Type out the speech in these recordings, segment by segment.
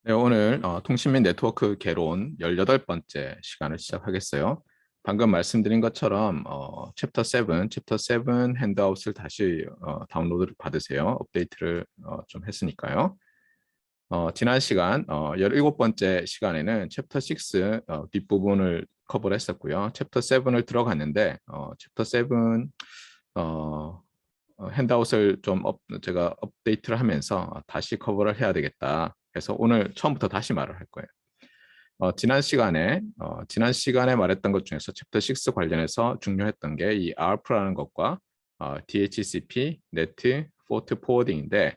네, 오늘 통신 및 네트워크 개론 18번째 시간을 시작하겠어요. 방금 말씀드린 것처럼 챕터 7 핸드아웃을 다시 다운로드를 받으세요. 업데이트를 좀 했으니까요. 지난 시간 17번째 시간에는 챕터 6 뒷부분을 커버를 했었고요. 챕터 7을 들어갔는데 챕터 7 핸드아웃을 좀 제가 업데이트를 하면서 다시 커버를 해야 되겠다. 그래서 오늘 처음부터 다시 말을 할 거예요. 지난 시간에 말했던 것 중에서 챕터 6 관련해서 중요했던 게 이 ARP라는 것과 DHCP, NET, 포트 포워딩인데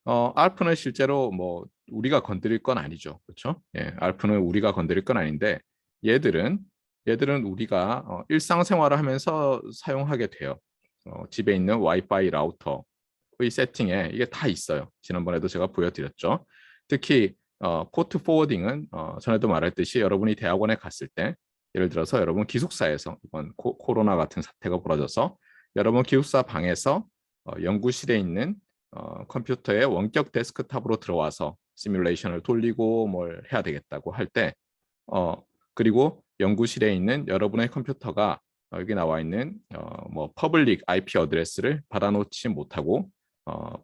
ARP는 실제로 뭐 우리가 건드릴 건 아니죠. 그렇죠? 예, ARP는 우리가 건드릴 건 아닌데 얘들은 우리가 일상생활을 하면서 사용하게 돼요. 집에 있는 와이파이 라우터의 세팅에 이게 다 있어요. 지난번에도 제가 보여드렸죠. 특히 포트 포워딩은 전에도 말했듯이 여러분이 대학원에 갔을 때 예를 들어서 여러분 기숙사에서 이번 코로나 같은 사태가 벌어져서 여러분 기숙사 방에서 연구실에 있는 컴퓨터의 원격 데스크탑으로 들어와서 시뮬레이션을 돌리고 뭘 해야 되겠다고 할 때 그리고 연구실에 있는 여러분의 컴퓨터가 여기 나와 있는 뭐 퍼블릭 IP 어드레스를 받아놓지 못하고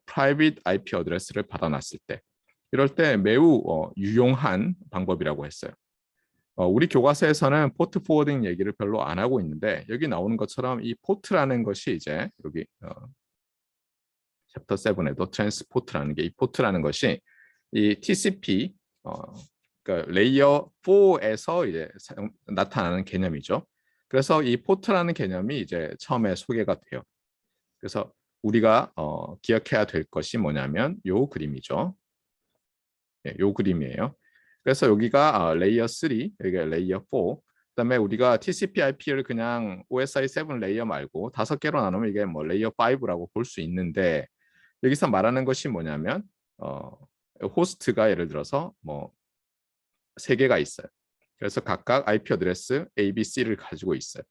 프라이빗 IP 어드레스를 받아놨을 때 이럴 때 매우 유용한 방법이라고 했어요. 우리 교과서에서는 포트 포워딩 얘기를 별로 안 하고 있는데 여기 나오는 것처럼 이 포트라는 것이 이제 여기 챕터 7에도 트랜스포트라는 게 이 포트라는 것이 이 TCP 그러니까 레이어 4에서 이제 나타나는 개념이죠. 그래서 이 포트라는 개념이 이제 처음에 소개가 돼요. 그래서 우리가 기억해야 될 것이 뭐냐면 요 그림이죠. 네, 요 그림이에요. 그래서 여기가 레이어 3, 여기가 레이어 4. 그다음에 우리가 TCP/IP를 그냥 OSI 7 레이어 말고 5개로 나누면 이게 뭐 레이어 5라고 볼 수 있는데 여기서 말하는 것이 뭐냐면 호스트가 예를 들어서 뭐 3개가 있어요. 그래서 각각 IP 어드레스 A, B, C를 가지고 있어요.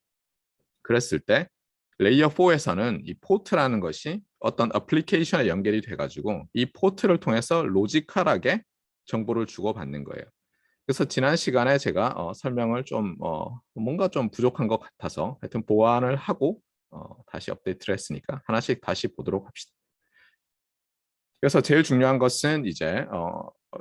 그랬을 때 레이어 4에서는 이 포트라는 것이 어떤 애플리케이션에 연결이 돼가지고 이 포트를 통해서 로지컬하게 정보를 주고받는 거예요. 그래서 지난 시간에 제가 설명을 좀 뭔가 좀 부족한 것 같아서 하여튼 보완을 하고 다시 업데이트를 했으니까 하나씩 다시 보도록 합시다. 그래서 제일 중요한 것은 이제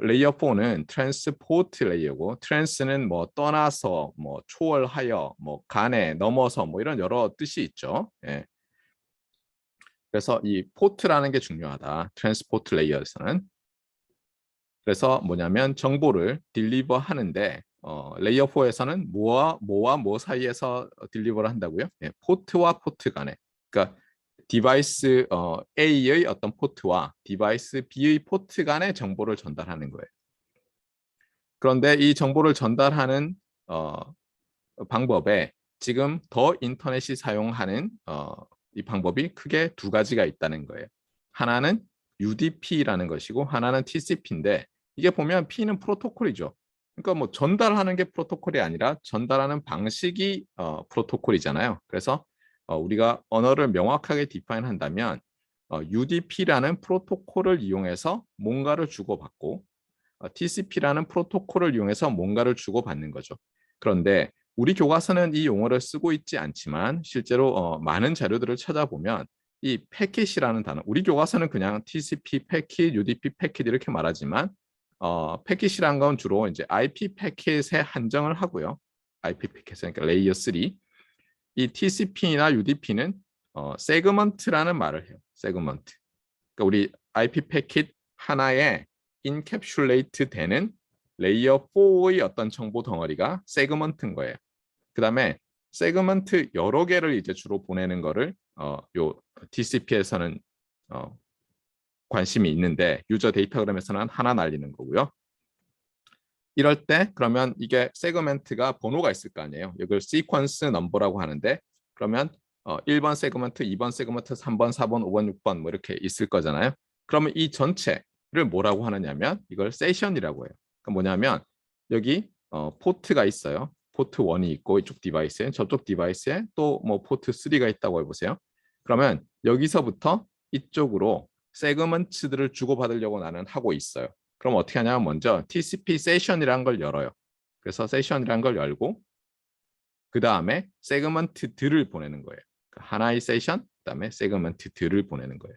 레이어 4는 트랜스포트 레이어고 트랜스는 뭐 떠나서 뭐 초월하여 뭐 간에 넘어서 뭐 이런 여러 뜻이 있죠. 예. 그래서 이 포트라는 게 중요하다. 트랜스포트 레이어에서는. 그래서 뭐냐면 정보를 딜리버 하는데 레이어 4에서는 뭐와 뭐 사이에서 딜리버를 한다고요? 예, 포트와 포트 간에. 그러니까 디바이스 A의 어떤 포트와 디바이스 B의 포트 간의 정보를 전달하는 거예요. 그런데 이 정보를 전달하는 방법에 지금 더 인터넷이 사용하는 이 방법이 크게 두 가지가 있다는 거예요. 하나는 UDP라는 것이고 하나는 TCP인데 이게 보면 P는 프로토콜이죠. 그러니까 뭐 전달하는 게 프로토콜이 아니라 전달하는 방식이 프로토콜이잖아요. 그래서 우리가 언어를 명확하게 디파인 한다면 UDP라는 프로토콜을 이용해서 뭔가를 주고받고 TCP라는 프로토콜을 이용해서 뭔가를 주고받는 거죠. 그런데 우리 교과서는 이 용어를 쓰고 있지 않지만 실제로 많은 자료들을 찾아보면 이 패킷이라는 단어, 우리 교과서는 그냥 TCP 패킷, UDP 패킷 이렇게 말하지만 패킷이란 건 주로 이제 IP 패킷에 한정을 하고요. IP 패킷, 그러니까 레이어 3. 이 TCP나 UDP는 세그먼트라는 말을 해요. 세그먼트. 그러니까 우리 IP 패킷 하나에 인캡슐레이트 되는 레이어 4의 어떤 정보 덩어리가 세그먼트인 거예요. 그다음에 세그먼트 여러 개를 이제 주로 보내는 거를 요 TCP에서는 관심이 있는데 유저 데이터그램에서는 하나 날리는 거고요. 이럴 때 그러면 이게 세그먼트가 번호가 있을 거 아니에요. 이걸 시퀀스 넘버라고 하는데 그러면 1번 세그먼트, 2번 세그먼트, 3번, 4번, 5번, 6번 뭐 이렇게 있을 거잖아요. 그러면 이 전체를 뭐라고 하느냐면 이걸 세션이라고 해요. 그러니까 뭐냐면 여기 포트가 있어요. 포트 1이 있고 이쪽 디바이스에 저쪽 디바이스에 또 뭐 포트 3가 있다고 해보세요. 그러면 여기서부터 이쪽으로 세그먼트들을 주고받으려고 나는 하고 있어요. 그럼 어떻게 하냐면 먼저 TCP 세션이라는 걸 열어요. 그래서 세션이라는 걸 열고 그 다음에 세그먼트들을 보내는 거예요. 하나의 세션, 그다음에 세그먼트들을 보내는 거예요.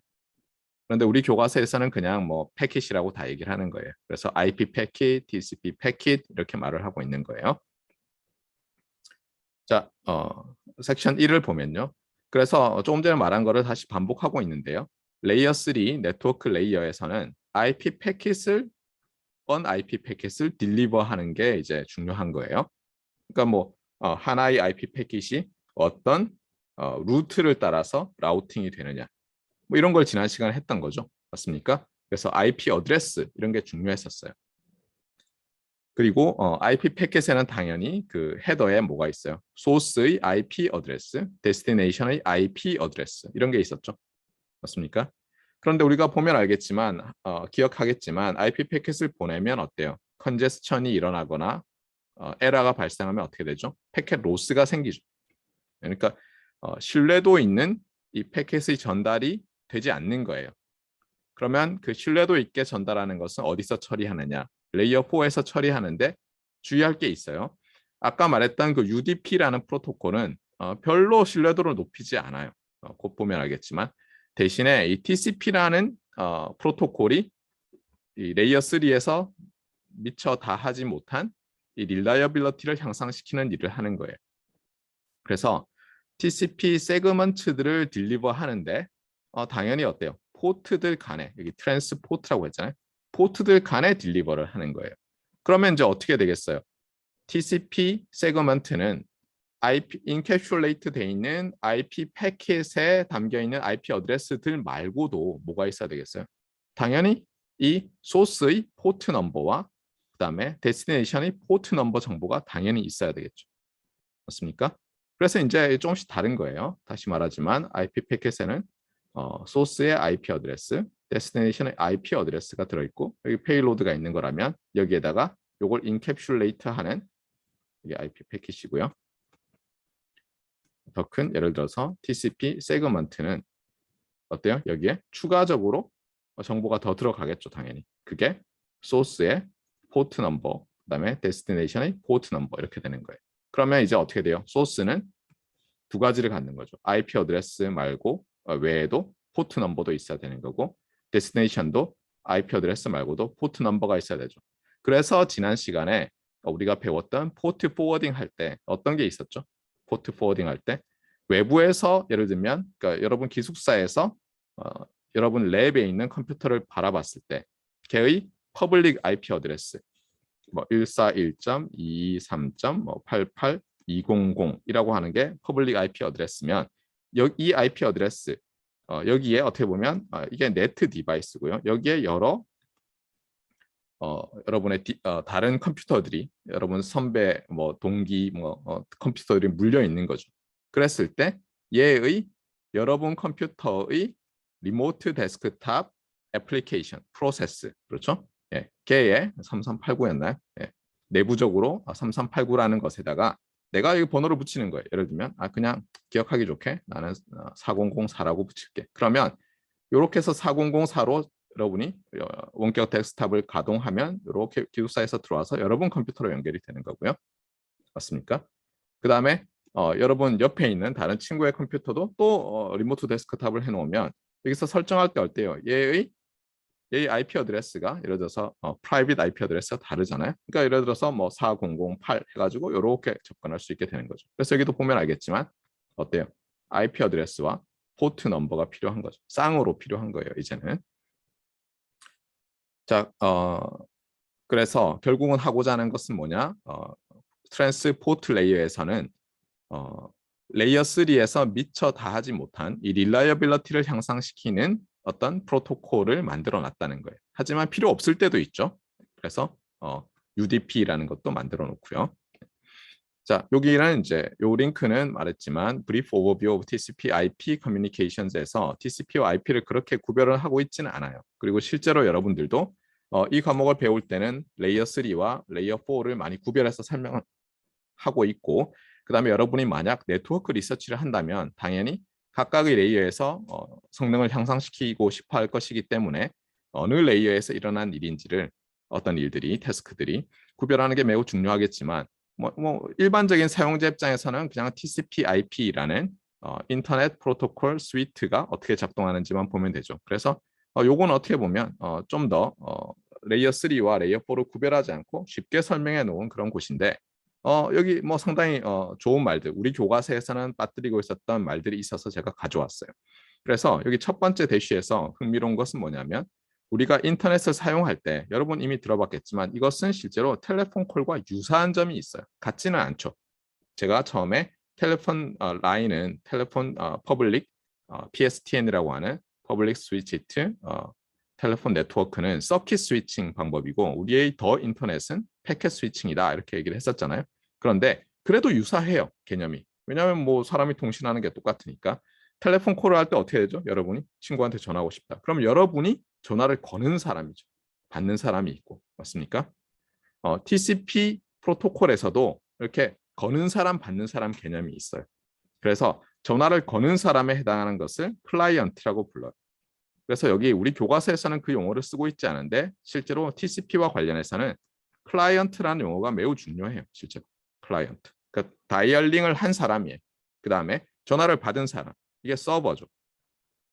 그런데 우리 교과서에서는 그냥 뭐 패킷이라고 다 얘기를 하는 거예요. 그래서 IP 패킷, TCP 패킷 이렇게 말을 하고 있는 거예요. 자, 섹션 1을 보면요. 그래서 조금 전에 말한 거를 다시 반복하고 있는데요. 레이어 3 네트워크 레이어에서는 IP 패킷을 IP 패킷을 딜리버하는 게 이제 중요한 거예요. 그러니까 뭐 하나의 IP 패킷이 어떤 루트를 따라서 라우팅이 되느냐. 뭐 이런 걸 지난 시간에 했던 거죠. 맞습니까? 그래서 IP 어드레스 이런 게 중요했었어요. 그리고 IP 패킷에는 당연히 그 헤더에 뭐가 있어요? 소스의 IP 어드레스, 데스티네이션의 IP 어드레스 이런 게 있었죠. 맞습니까? 그런데 우리가 보면 알겠지만 기억하겠지만 IP 패킷을 보내면 어때요? 컨제스천이 일어나거나 에러가 발생하면 어떻게 되죠? 패킷 로스가 생기죠. 그러니까 신뢰도 있는 이 패킷의 전달이 되지 않는 거예요. 그러면 그 신뢰도 있게 전달하는 것은 어디서 처리하느냐? 레이어 4에서 처리하는데 주의할 게 있어요. 아까 말했던 그 UDP라는 프로토콜은 별로 신뢰도를 높이지 않아요. 곧 보면 알겠지만 대신에 이 TCP라는 프로토콜이 이 레이어 3에서 미처 다 하지 못한 이 릴라이어빌리티를 향상시키는 일을 하는 거예요. 그래서 TCP 세그먼트들을 딜리버 하는데 당연히 어때요? 포트들 간에 여기 트랜스포트라고 했잖아요. 포트들 간에 딜리버를 하는 거예요. 그러면 이제 어떻게 되겠어요? TCP 세그먼트는 IP 인캡슐레이트 돼 있는 IP 패킷에 담겨 있는 IP 어드레스들 말고도 뭐가 있어야 되겠어요? 당연히 이 소스의 포트 넘버와 그다음에 데스티네이션의 포트 넘버 정보가 당연히 있어야 되겠죠. 맞습니까? 그래서 이제 조금씩 다른 거예요. 다시 말하지만 IP 패킷에는 소스의 IP 어드레스, 데스티네이션의 IP 어드레스가 들어있고 여기 페이로드가 있는 거라면 여기에다가 이걸 인캡슐레이트하는 이게 IP 패킷이고요. 더 큰 예를 들어서 TCP 세그먼트는 어때요? 여기에 추가적으로 정보가 더 들어가겠죠, 당연히. 그게 소스의 포트 넘버, 그다음에 데스티네이션의 포트 넘버 이렇게 되는 거예요. 그러면 이제 어떻게 돼요? 소스는 두 가지를 갖는 거죠. IP 어드레스 말고 외에도 포트 넘버도 있어야 되는 거고 데스티네이션도 IP 어드레스 말고도 포트 넘버가 있어야 되죠. 그래서 지난 시간에 우리가 배웠던 포트 포워딩 할 때 어떤 게 있었죠? 포트 포워딩 할 때 외부에서 예를 들면 그러니까 여러분 기숙사에서 여러분 랩에 있는 컴퓨터를 바라봤을 때 걔의 퍼블릭 IP 어드레스 뭐 141.223.88.200이라고 하는 게 퍼블릭 IP 어드레스면 이 IP 어드레스 여기에 어떻게 보면 이게 네트 디바이스고요. 여기에 여러 여러분의 다른 컴퓨터들이 여러분 선배 뭐 동기 뭐 컴퓨터들이 물려 있는 거죠. 그랬을 때 얘의 여러분 컴퓨터의 리모트 데스크탑 애플리케이션 프로세스 그렇죠? 예, 걔의 3389였나요? 예, 내부적으로 3389라는 것에다가 내가 이 번호를 붙이는 거예요. 예를 들면 그냥 기억하기 좋게 나는 4004라고 붙일게. 그러면 이렇게 해서 4004로 여러분이 원격 데스크탑을 가동하면 이렇게 기숙사에서 들어와서 여러분 컴퓨터로 연결이 되는 거고요. 맞습니까? 그 다음에 여러분 옆에 있는 다른 친구의 컴퓨터도 또 리모트 데스크탑을 해놓으면 여기서 설정할 때 어때요? 얘의 IP 어드레스가 예를 들어서 프라이빗 IP 어드레스가 다르잖아요. 그러니까 예를 들어서 뭐 4008 해가지고 이렇게 접근할 수 있게 되는 거죠. 그래서 여기도 보면 알겠지만 어때요? IP 어드레스와 포트 넘버가 필요한 거죠. 쌍으로 필요한 거예요. 이제는. 자, 그래서 결국은 하고자 하는 것은 뭐냐? 트랜스포트 레이어에서는 레이어 3에서 미처 다하지 못한 이 릴라이어빌리티를 향상시키는 어떤 프로토콜을 만들어 놨다는 거예요. 하지만 필요 없을 때도 있죠. 그래서 UDP라는 것도 만들어 놓고요. 자, 여기는 이제 요 링크는 말했지만 Brief Overview of TCP/IP Communications에서 TCP와 IP를 그렇게 구별을 하고 있지는 않아요. 그리고 실제로 여러분들도 이 과목을 배울 때는 레이어 3와 레이어 4를 많이 구별해서 설명을 하고 있고 그다음에 여러분이 만약 네트워크 리서치를 한다면 당연히 각각의 레이어에서 성능을 향상시키고 싶어 할 것이기 때문에 어느 레이어에서 일어난 일인지를 어떤 일들이 태스크들이 구별하는 게 매우 중요하겠지만 일반적인 사용자 입장에서는 그냥 TCP/IP라는 인터넷 프로토콜 스위트가 어떻게 작동하는지만 보면 되죠. 그래서 요건 어떻게 보면 좀 더 레이어 3와 레이어 4를 구별하지 않고 쉽게 설명해 놓은 그런 곳인데 여기 뭐 상당히 좋은 말들, 우리 교과서에서는 빠뜨리고 있었던 말들이 있어서 제가 가져왔어요. 그래서 여기 첫 번째 대시에서 흥미로운 것은 뭐냐면 우리가 인터넷을 사용할 때 여러분 이미 들어봤겠지만 이것은 실제로 텔레폰 콜과 유사한 점이 있어요. 같지는 않죠. 제가 처음에 텔레폰 라인은 텔레폰 퍼블릭 PSTN이라고 하는 퍼블릭 스위치 텔레폰 네트워크는 서킷 스위칭 방법이고 우리의 더 인터넷은 패켓 스위칭이다 이렇게 얘기를 했었잖아요. 그런데 그래도 유사해요, 개념이. 왜냐하면 뭐 사람이 통신하는 게 똑같으니까. 텔레폰 콜을 할 때 어떻게 되죠? 여러분이 친구한테 전화하고 싶다. 그럼 여러분이 전화를 거는 사람이죠. 받는 사람이 있고. 맞습니까? TCP 프로토콜에서도 이렇게 거는 사람, 받는 사람 개념이 있어요. 그래서 전화를 거는 사람에 해당하는 것을 클라이언트라고 불러요. 그래서 여기 우리 교과서에서는 그 용어를 쓰고 있지 않은데 실제로 TCP와 관련해서는 클라이언트라는 용어가 매우 중요해요. 실제로 클라이언트. 그러니까 다이얼링을 한 사람이에요. 그 다음에 전화를 받은 사람. 이게 서버죠.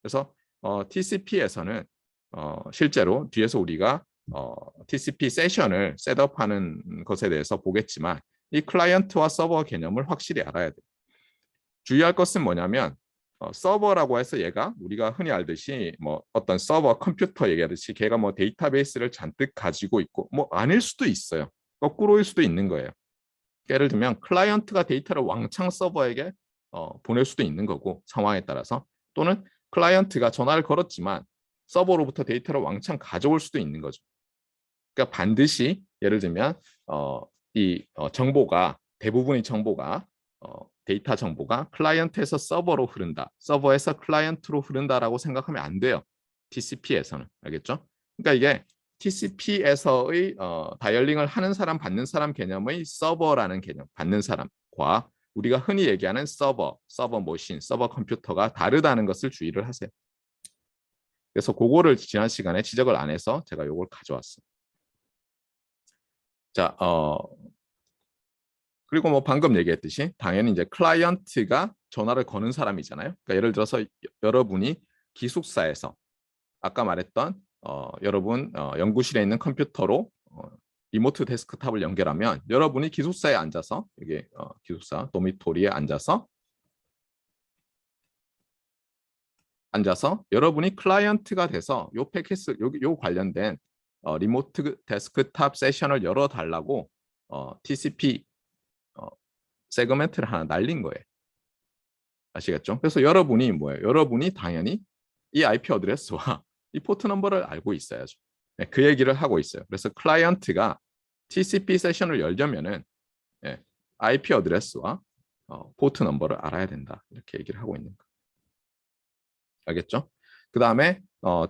그래서 TCP에서는 실제로 뒤에서 우리가 TCP 세션을 셋업하는 것에 대해서 보겠지만 이 클라이언트와 서버 개념을 확실히 알아야 돼요. 주의할 것은 뭐냐면 서버라고 해서 얘가 우리가 흔히 알듯이 뭐 어떤 서버 컴퓨터 얘기하듯이 걔가 뭐 데이터베이스를 잔뜩 가지고 있고 뭐 아닐 수도 있어요. 거꾸로일 수도 있는 거예요. 예를 들면 클라이언트가 데이터를 왕창 서버에게 보낼 수도 있는 거고 상황에 따라서 또는 클라이언트가 전화를 걸었지만 서버로부터 데이터를 왕창 가져올 수도 있는 거죠. 그러니까 반드시 예를 들면 이 정보가 대부분의 정보가 데이터 정보가 클라이언트에서 서버로 흐른다. 서버에서 클라이언트로 흐른다라고 생각하면 안 돼요. TCP에서는. 알겠죠? 그러니까 이게 TCP에서의 다이얼링을 하는 사람, 받는 사람 개념의 서버라는 개념, 받는 사람과 우리가 흔히 얘기하는 서버 머신, 서버 컴퓨터가 다르다는 것을 주의를 하세요. 그래서 그거를 지난 시간에 지적을 안 해서 제가 이걸 가져왔어요. 자, 그리고 뭐 방금 얘기했듯이 당연히 이제 클라이언트가 전화를 거는 사람이잖아요. 그러니까 예를 들어서 여러분이 기숙사에서 아까 말했던 여러분 연구실에 있는 컴퓨터로 리모트 데스크탑을 연결하면 여러분이 기숙사에 앉아서 이게 기숙사 도미토리에 앉아서 여러분이 클라이언트가 돼서 요 패킷을 요 관련된 리모트 데스크탑 세션을 열어달라고 TCP 세그멘트를 하나 날린 거예요. 아시겠죠? 그래서 여러분이 뭐예요? 여러분이 당연히 이 IP 어드레스와 이 포트 넘버를 알고 있어야죠. 네, 그 얘기를 하고 있어요. 그래서 클라이언트가 TCP 세션을 열려면은 IP 어드레스와 포트 넘버를 알아야 된다. 이렇게 얘기를 하고 있는 거. 알겠죠? 그 다음에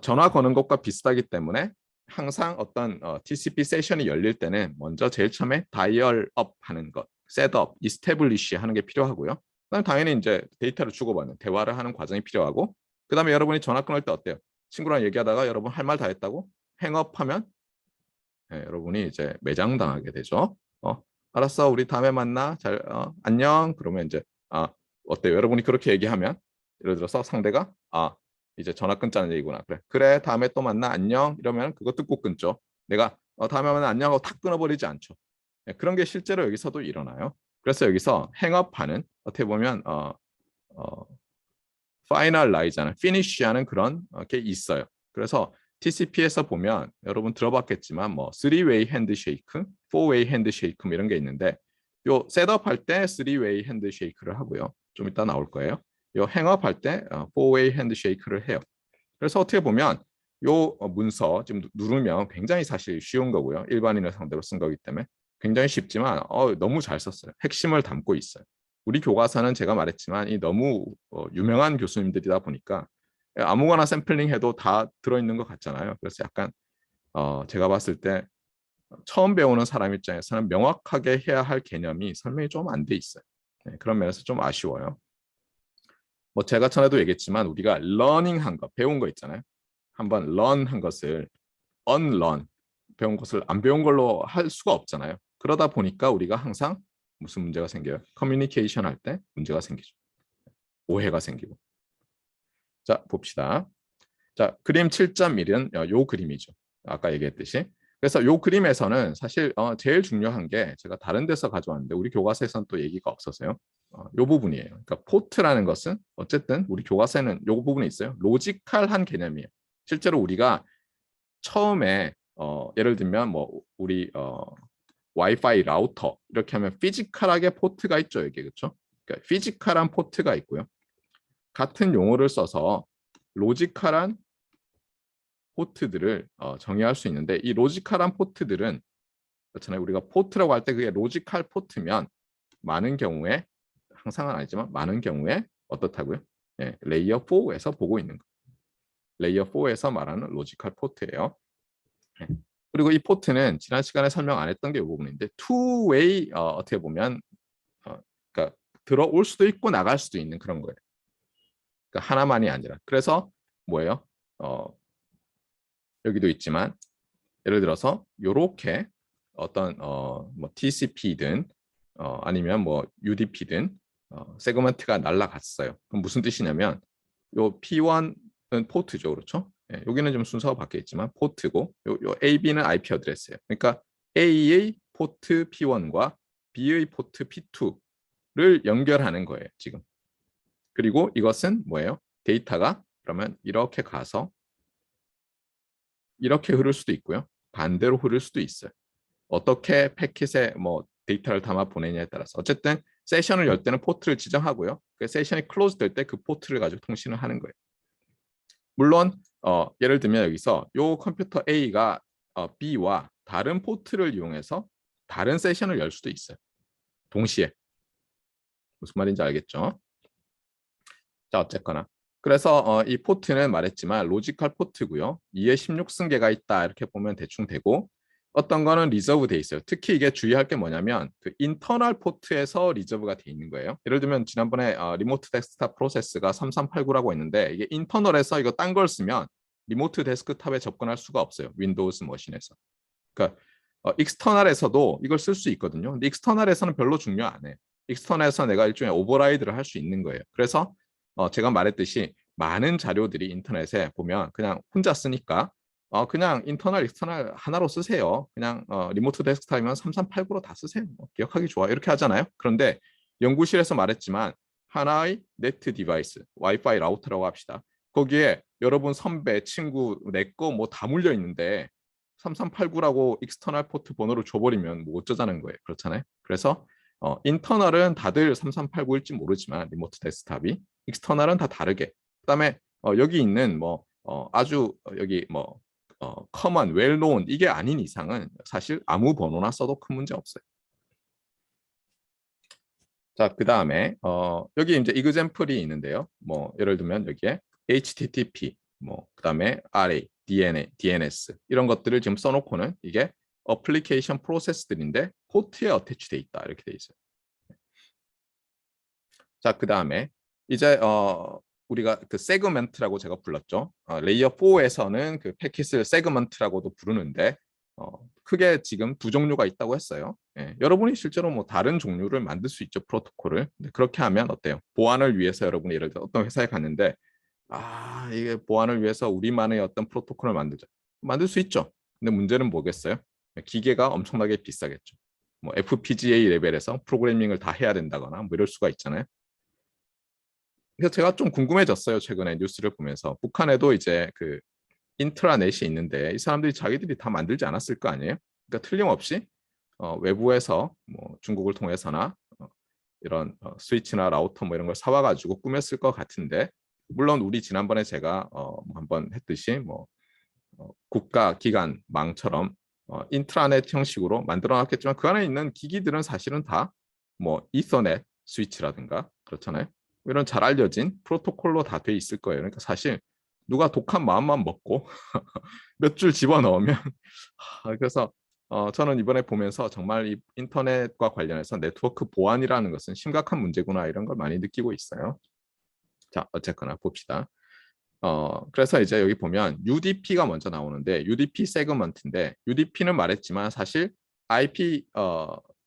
전화 거는 것과 비슷하기 때문에 항상 어떤 TCP 세션이 열릴 때는 먼저 제일 처음에 다이얼업 하는 것, 셋업, 이스태블리시 하는 게 필요하고요. 그다음 당연히 이제 데이터를 주고받는 대화를 하는 과정이 필요하고 그다음에 여러분이 전화 끊을 때 어때요? 친구랑 얘기하다가 여러분 할 말 다 했다고 행업하면 여러분이 이제 매장당하게 되죠. 알았어, 우리 다음에 만나. 잘 안녕. 그러면 이제 어때요? 여러분이 그렇게 얘기하면 예를 들어서 상대가 이제 전화 끊자는 얘기구나. 그래 다음에 또 만나 안녕 이러면 그거 듣고 끊죠. 내가 다음에 만나 안녕 하고 탁 끊어버리지 않죠. 그런 게 실제로 여기서도 일어나요. 그래서 여기서 행업하는 어떻게 보면 파이널라이즈하는 피니쉬하는 그런 게 있어요. 그래서 TCP에서 보면 여러분 들어봤겠지만 뭐 3-way 핸드쉐이크, 4-way 핸드쉐이크 이런 게 있는데 요 셋업할 때 3-way 핸드쉐이크를 하고요. 좀 이따 나올 거예요. 요 행업할 때 4-way 핸드쉐이크를 해요. 그래서 어떻게 보면 요 문서 지금 누르면 굉장히 사실 쉬운 거고요. 일반인을 상대로 쓴 거기 때문에 굉장히 쉽지만 너무 잘 썼어요. 핵심을 담고 있어요. 우리 교과서는 제가 말했지만 이 너무 유명한 교수님들이다 보니까 아무거나 샘플링 해도 다 들어있는 것 같잖아요. 그래서 약간 제가 봤을 때 처음 배우는 사람 입장에서는 명확하게 해야 할 개념이 설명이 좀 안 돼 있어요. 그런 면에서 좀 아쉬워요. 뭐 제가 전에도 얘기했지만 우리가 learning 한 거, 배운 거 있잖아요. 한번 learn 한 것을 unlearn, 배운 것을 안 배운 걸로 할 수가 없잖아요. 그러다 보니까 우리가 항상 무슨 문제가 생겨요? 커뮤니케이션 할 때 문제가 생기죠. 오해가 생기고. 자, 봅시다. 자, 그림 7.1은 요 그림이죠. 아까 얘기했듯이. 그래서 요 그림에서는 사실 제일 중요한 게 제가 다른 데서 가져왔는데 우리 교과서에서는 또 얘기가 없어서요. 요 부분이에요. 그러니까 포트라는 것은 어쨌든 우리 교과서에는 요 부분이 있어요. 로지컬한 개념이에요. 실제로 우리가 처음에 예를 들면 뭐 우리 와이파이 라우터 이렇게 하면 피지컬하게 포트가 있죠. 여기 그렇죠? 그러니까 피지컬한 포트가 있고요. 같은 용어를 써서 로지컬한 포트들을 정의할 수 있는데 이 로지컬한 포트들은 그렇잖아요. 우리가 포트라고 할 때 그게 로지컬 포트면 많은 경우에 항상은 아니지만 많은 경우에 어떻다고요? 예, 레이어 4에서 보고 있는 거. 레이어 4에서 말하는 로지컬 포트예요. 예. 그리고 이 포트는 지난 시간에 설명 안 했던 게 이 부분인데 two-way 어떻게 보면 그러니까 들어올 수도 있고 나갈 수도 있는 그런 거예요. 그러니까 하나만이 아니라. 그래서 뭐예요? 여기도 있지만 예를 들어서 요렇게 어떤 뭐 TCP든 아니면 뭐 UDP든 세그먼트가 날라갔어요. 그럼 무슨 뜻이냐면 요 P1은 포트죠, 그렇죠? 예, 여기는 좀 순서가 바뀌어 있지만 포트고 요 AB는 IP 어드레스예요. 그러니까 A의 포트 P1과 B의 포트 P2를 연결하는 거예요, 지금. 그리고 이것은 뭐예요? 데이터가 그러면 이렇게 가서 이렇게 흐를 수도 있고요. 반대로 흐를 수도 있어요. 어떻게 패킷에 뭐 데이터를 담아 보내냐에 따라서 어쨌든 세션을 열 때는 포트를 지정하고요. 그 세션이 클로즈 될 때 그 포트를 가지고 통신을 하는 거예요. 물론 예를 들면 여기서 요 컴퓨터 A가 B와 다른 포트를 이용해서 다른 세션을 열 수도 있어요. 동시에. 무슨 말인지 알겠죠? 자, 어쨌거나. 그래서 이 포트는 말했지만 로지컬 포트고요. 2에 16승계가 있다 이렇게 보면 대충 되고 어떤 거는 리저브 돼 있어요. 특히 이게 주의할 게 뭐냐면 그 인터널 포트에서 리저브가 돼 있는 거예요. 예를 들면 지난번에 리모트 데스크탑 프로세스가 3389라고 했는데 이게 인터널에서 이거 딴 걸 쓰면 리모트 데스크탑에 접근할 수가 없어요. 윈도우즈 머신에서. 그러니까 익스터널에서도 이걸 쓸 수 있거든요. 근데 익스터널에서는 별로 중요 안 해. 익스터널에서 내가 일종의 오버라이드를 할 수 있는 거예요. 그래서 제가 말했듯이 많은 자료들이 인터넷에 보면 그냥 혼자 쓰니까 그냥 인터널, 익스터널 하나로 쓰세요. 그냥 리모트 데스크탑이면 3389로 다 쓰세요. 기억하기 좋아. 이렇게 하잖아요. 그런데 연구실에서 말했지만 하나의 네트 디바이스, 와이파이 라우터라고 합시다. 거기에 여러분 선배, 친구, 내 거 뭐 다 물려 있는데 3389라고 익스터널 포트 번호를 줘버리면 뭐 어쩌자는 거예요. 그렇잖아요. 그래서 인터널은 다들 3389일지 모르지만 리모트 데스크탑이 익스터널은 다 다르게. 그다음에 여기 있는 뭐 아주 여기 뭐 커먼, 웰노운 이게 아닌 이상은 사실 아무 번호나 써도 큰 문제 없어요. 자, 그다음에 여기 이제 이그젬플이 있는데요. 뭐 예를 들면 여기에 HTTP, 뭐 그다음에 RA, DNS 이런 것들을 지금 써놓고는 이게 어플리케이션 프로세스들인데 포트에 어태치돼 있다 이렇게 돼 있어요. 자, 그다음에 이제 우리가 그 세그먼트라고 제가 불렀죠. 레이어 4에서는 그 패킷을 세그먼트라고도 부르는데 크게 지금 두 종류가 있다고 했어요. 예, 여러분이 실제로 뭐 다른 종류를 만들 수 있죠, 프로토콜을. 근데 그렇게 하면 어때요? 보안을 위해서 여러분이 예를 들어 어떤 회사에 갔는데 이게 보안을 위해서 우리만의 어떤 프로토콜을 만들자. 만들 수 있죠. 근데 문제는 뭐겠어요? 기계가 엄청나게 비싸겠죠. 뭐 FPGA 레벨에서 프로그래밍을 다 해야 된다거나 뭐 이럴 수가 있잖아요. 그래서 제가 좀 궁금해졌어요. 최근에 뉴스를 보면서 북한에도 이제 그 인트라넷이 있는데 이 사람들이 자기들이 다 만들지 않았을 거 아니에요? 그러니까 틀림없이 외부에서 뭐 중국을 통해서나 이런 스위치나 라우터 뭐 이런 걸 사와가지고 꾸몄을 것 같은데 물론 우리 지난번에 제가 뭐 한번 했듯이 뭐 국가 기관 망처럼 인트라넷 형식으로 만들어놨겠지만 그 안에 있는 기기들은 사실은 다 뭐 이서넷 스위치라든가 그렇잖아요. 이런 잘 알려진 프로토콜로 다 돼 있을 거예요. 그러니까 사실 누가 독한 마음만 먹고 몇 줄 집어넣으면 그래서 저는 이번에 보면서 정말 이 인터넷과 관련해서 네트워크 보안이라는 것은 심각한 문제구나 이런 걸 많이 느끼고 있어요. 자, 어쨌거나 봅시다. 그래서 이제 여기 보면 UDP가 먼저 나오는데 UDP 세그먼트인데 UDP는 말했지만 사실 IP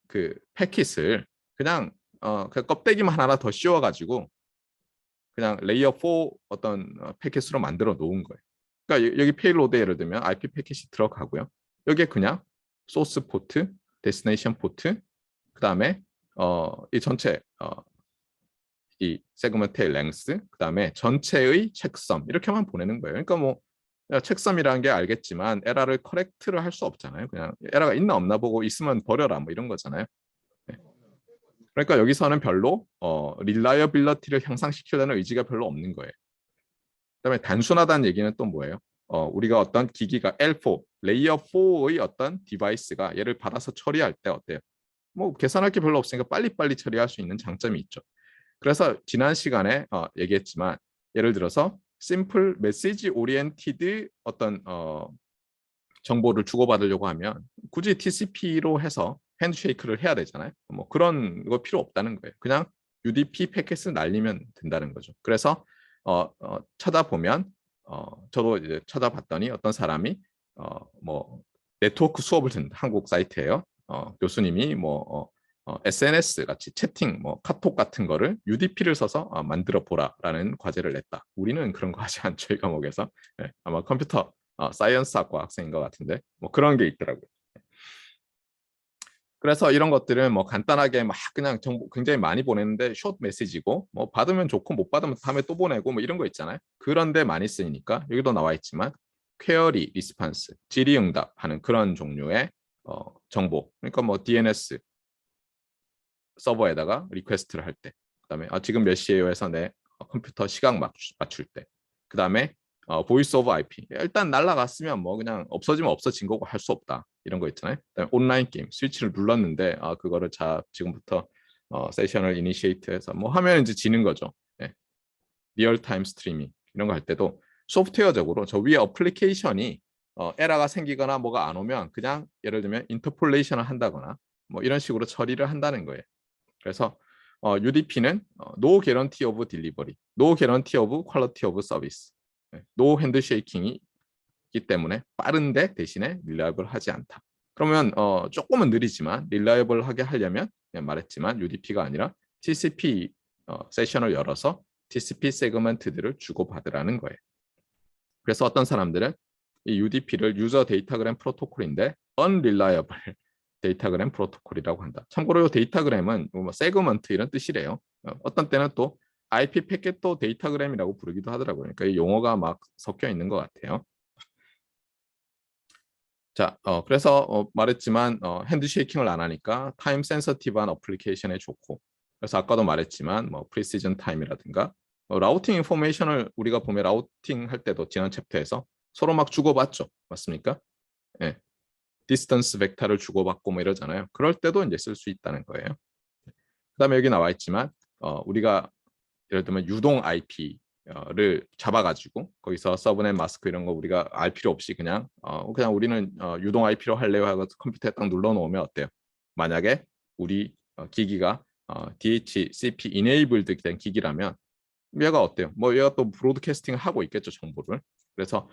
그 패킷을 그냥 그 껍데기만 하나 더 씌워가지고 그냥 레이어 4 어떤 패킷으로 만들어 놓은 거예요. 그러니까 여기 페일로드에 예를 들면 IP 패킷이 들어가고요. 여기에 그냥 소스 포트, 데스티네이션 포트, 그 다음에 이 전체 이 세그먼트의 랭스, 그 다음에 전체의 책섬 이렇게만 보내는 거예요. 그러니까 뭐 책섬이라는 게 알겠지만 에러를 커렉트를 할 수 없잖아요. 그냥 에러가 있나 없나 보고 있으면 버려라 뭐 이런 거잖아요. 네. 그러니까 여기서는 별로 릴라이어빌리티를 향상시키려는 의지가 별로 없는 거예요. 그다음에 단순하다는 얘기는 또 뭐예요? 우리가 어떤 기기가 L4, 레이어 4의 어떤 디바이스가 얘를 받아서 처리할 때 어때요? 뭐 계산할 게 별로 없으니까 빨리빨리 처리할 수 있는 장점이 있죠. 그래서 지난 시간에 얘기했지만 예를 들어서 심플 메시지 오리엔티드 어떤 정보를 주고받으려고 하면 굳이 TCP로 해서 핸드쉐이크를 해야 되잖아요. 뭐 그런 거 필요 없다는 거예요. 그냥 UDP 패킷을 날리면 된다는 거죠. 그래서 찾아보면 저도 이제 찾아봤더니 어떤 사람이 뭐 네트워크 수업을 듣는 한국 사이트예요. 교수님이 뭐 SNS 같이 채팅, 뭐 카톡 같은 거를 UDP를 써서 만들어 보라라는 과제를 냈다. 우리는 그런 거 하지 않죠, 이 과목에서. 네, 아마 컴퓨터 사이언스학과 학생인 것 같은데 뭐 그런 게 있더라고요. 그래서 이런 것들은 뭐 간단하게 막 그냥 정보 굉장히 많이 보내는데 숏 메시지고 뭐 받으면 좋고 못 받으면 다음에 또 보내고 뭐 이런 거 있잖아요. 그런데 많이 쓰이니까 여기도 나와 있지만 퀘어리 리스판스, 질의응답하는 그런 종류의 정보. 그러니까 뭐 DNS 서버에다가 리퀘스트를 할 때, 그다음에 지금 몇 시에요 해서 내 컴퓨터 시각 맞출 때, 그다음에 보이스 오브 IP 일단 날라갔으면 뭐 그냥 없어지면 없어진 거고 할 수 없다 이런 거 있잖아요. 그다음에 온라인 게임 스위치를 눌렀는데 그거를 지금부터 세션을 이니시에이트해서 뭐 하면 이제 지는 거죠. 네. 리얼타임 스트리밍 이런 거 할 때도 소프트웨어적으로 저 위에 어플리케이션이 에러가 생기거나 뭐가 안 오면 그냥 예를 들면 인터폴레이션을 한다거나 뭐 이런 식으로 처리를 한다는 거예요. 그래서 UDP는 No Guarantee of Delivery, No Guarantee of Quality of Service, No Handshaking 이기 때문에 빠른데 대신에 릴라이블하지 않다. 그러면 조금은 느리지만 릴라이블하게 하려면 그냥 말했지만 UDP가 아니라 TCP 세션을 열어서 TCP 세그먼트들을 주고받으라는 거예요. 그래서 어떤 사람들은 이 UDP를 유저 데이터그램 프로토콜인데 unreliable 데이터그램 프로토콜이라고 한다. 참고로 이 데이터그램은 뭐 세그먼트 이런 뜻이래요. 어떤 때는 또 IP 패킷도 데이터그램이라고 부르기도 하더라고요. 그러니까 이 용어가 막 섞여 있는 것 같아요. 자, 그래서 말했지만 핸드쉐이킹을 안 하니까 타임 센서티브한 어플리케이션에 좋고, 그래서 아까도 말했지만 뭐 프리시전 타임이라든가 라우팅 인포메이션을 우리가 보면 라우팅 할 때도 지난 챕터에서 서로 막 주고받죠, 맞습니까? 예, 디스턴스 벡터를 주고받고 뭐 이러잖아요. 그럴 때도 이제 쓸 수 있다는 거예요. 그다음에 여기 나와 있지만 우리가 예를 들면 유동 IP를 잡아가지고 거기서 서브넷 마스크 이런 거 우리가 알 필요 없이 그냥 우리는 유동 IP로 할래요 하고 컴퓨터에 딱 눌러놓으면 어때요? 만약에 우리 기기가 DHCP enabled 된 기기라면 얘가 어때요? 뭐 얘가 또 브로드캐스팅을 하고 있겠죠, 정보를. 그래서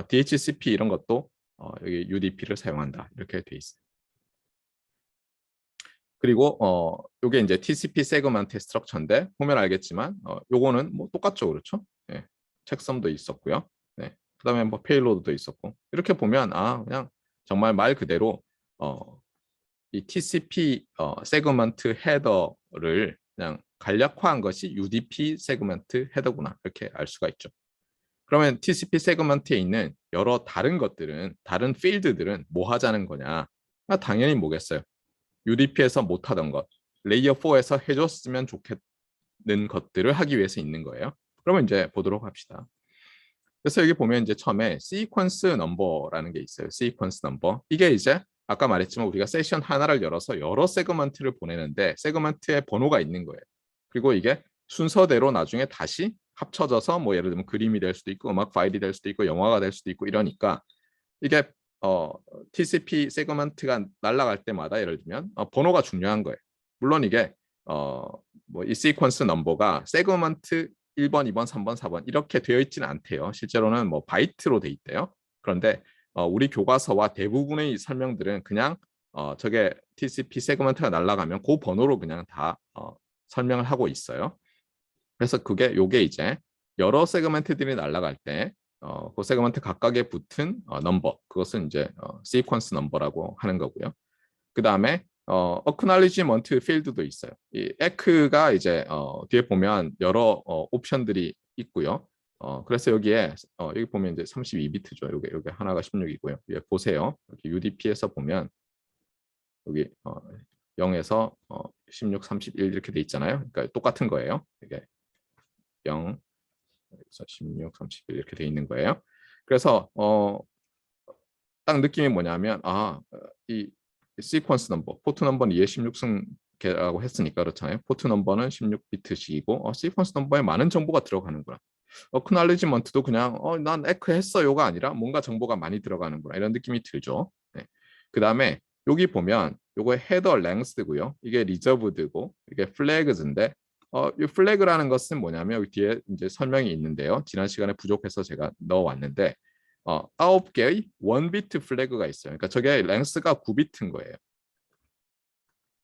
DHCP 이런 것도 여기 UDP를 사용한다 이렇게 돼 있어요. 그리고 요게 이제 TCP 세그먼트 스트럭처인데 보면 알겠지만 요거는 뭐 똑같죠, 그렇죠? 네, 책섬도 있었고요. 네, 그다음에 뭐 페일로드도 있었고 이렇게 보면 그냥 정말 말 그대로 이 TCP 세그먼트 헤더를 그냥 간략화한 것이 UDP 세그먼트 헤더구나 이렇게 알 수가 있죠. 그러면 TCP 세그먼트에 있는 여러 다른 것들은 다른 필드들은 뭐 하자는 거냐? 당연히 뭐겠어요? UDP에서 못하던 것, 레이어 4에서 해줬으면 좋겠는 것들을 하기 위해서 있는 거예요. 그러면 이제 보도록 합시다. 그래서 여기 보면 이제 처음에 시퀀스 넘버라는 게 있어요. 시퀀스 넘버. 이게 이제 아까 말했지만 우리가 세션 하나를 열어서 여러 세그먼트를 보내는데 세그먼트에 번호가 있는 거예요. 그리고 이게 순서대로 나중에 다시 합쳐져서 뭐 예를 들면 그림이 될 수도 있고 음악 파일이 될 수도 있고 영화가 될 수도 있고 이러니까 이게 TCP 세그먼트가 날아갈 때마다 예를 들면 번호가 중요한 거예요. 물론 이게 뭐이 시퀀스 넘버가 세그먼트 1번, 2번, 3번, 4번 이렇게 되어 있지는 않대요. 실제로는 뭐 바이트로 돼 있대요. 그런데 우리 교과서와 대부분의 설명들은 그냥 저게 TCP 세그먼트가 날아가면 그 번호로 그냥 다 설명을 하고 있어요. 그래서 요게 이제 여러 세그먼트들이 날아갈 때 그 세그먼트 각각에 붙은 넘버, 그것은 이제 시퀀스 넘버라고 하는 거고요. 그 다음에 acknowledgement field도 있어요. 이 eck가 이제 뒤에 보면 여러 옵션들이 있고요. 그래서 여기에 여기 보면 이제 32비트죠. 여기 하나가 16이고요. 여기 보세요. 여기 UDP에서 보면 여기 0에서 16, 31 이렇게 돼 있잖아요. 그러니까 똑같은 거예요. 이게 0, 여기서 16, 31 이렇게 돼 있는 거예요. 그래서 딱 느낌이 뭐냐면 이 시퀀스 넘버, 포트 넘버는 2의 16승계라고 했으니까 그렇잖아요. 포트 넘버는 16비트씩이고 시퀀스 넘버에 많은 정보가 들어가는구나. 어크날리지먼트도 그냥 난 에크 했어요가 아니라 뭔가 정보가 많이 들어가는구나 이런 느낌이 들죠. 네. 그 다음에 여기 보면 요거 헤더 랭스고요. 이게 리저브드고 이게 플래그즈인데 이 플래그라는 것은 뭐냐면 여기 뒤에 이제 설명이 있는데요. 지난 시간에 부족해서 제가 넣어왔는데 9개의 1비트 플래그가 있어요. 그러니까 저게 랭스가 9비트인 거예요.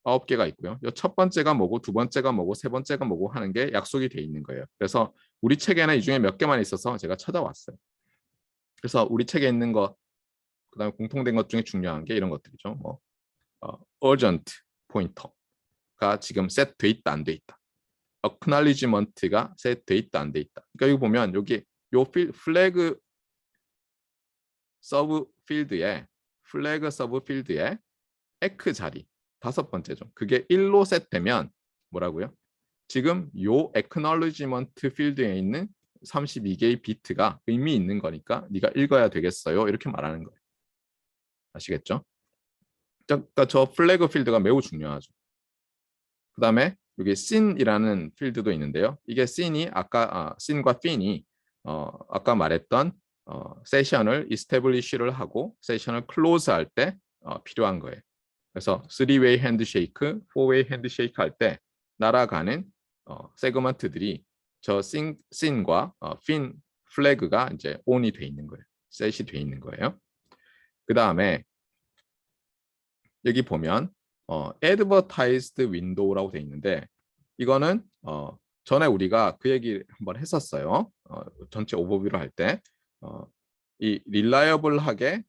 9개가 있고요. 첫 번째가 뭐고 두 번째가 뭐고 세 번째가 뭐고 하는 게 약속이 돼 있는 거예요. 그래서 우리 책에는 이 중에 몇 개만 있어서 제가 찾아왔어요. 그래서 우리 책에 있는 거, 그다음에 공통된 것 중에 중요한 게 이런 것들이죠. 뭐 urgent 포인터가 지금 셋돼 있다 안 돼 있다. acknowledgement가 셋돼 있다 안 돼 있다. 그러니까 여기 보면 여기 요 플래그 서브 필드에 에크 자리 5번째죠. 그게 1로 셋되면 뭐라고요? 지금 요 acknowledgement 필드에 있는 32개의 비트가 의미 있는 거니까 네가 읽어야 되겠어요. 이렇게 말하는 거예요. 아시겠죠? 그러니까 저 플래그 필드가 매우 중요하죠. 그 다음에 여기 scene이라는 필드도 있는데요. 이게 scene이 scene과 fin이 아까 말했던 세션을 establish를 하고 세션을 close 할 때 필요한 거예요. 그래서 3-way 핸드쉐이크, 4-way 핸드쉐이크 할 때 날아가는 세그먼트들이 저 씬과 fin 플래그가 이제 on이 돼 있는 거예요. 셋이 돼 있는 거예요. 그 다음에 여기 보면 advertised window라고 돼 있는데 이거는 전에 우리가 그 얘기 한번 했었어요. 전체 오버뷰를 할 때 이 릴라이어블하게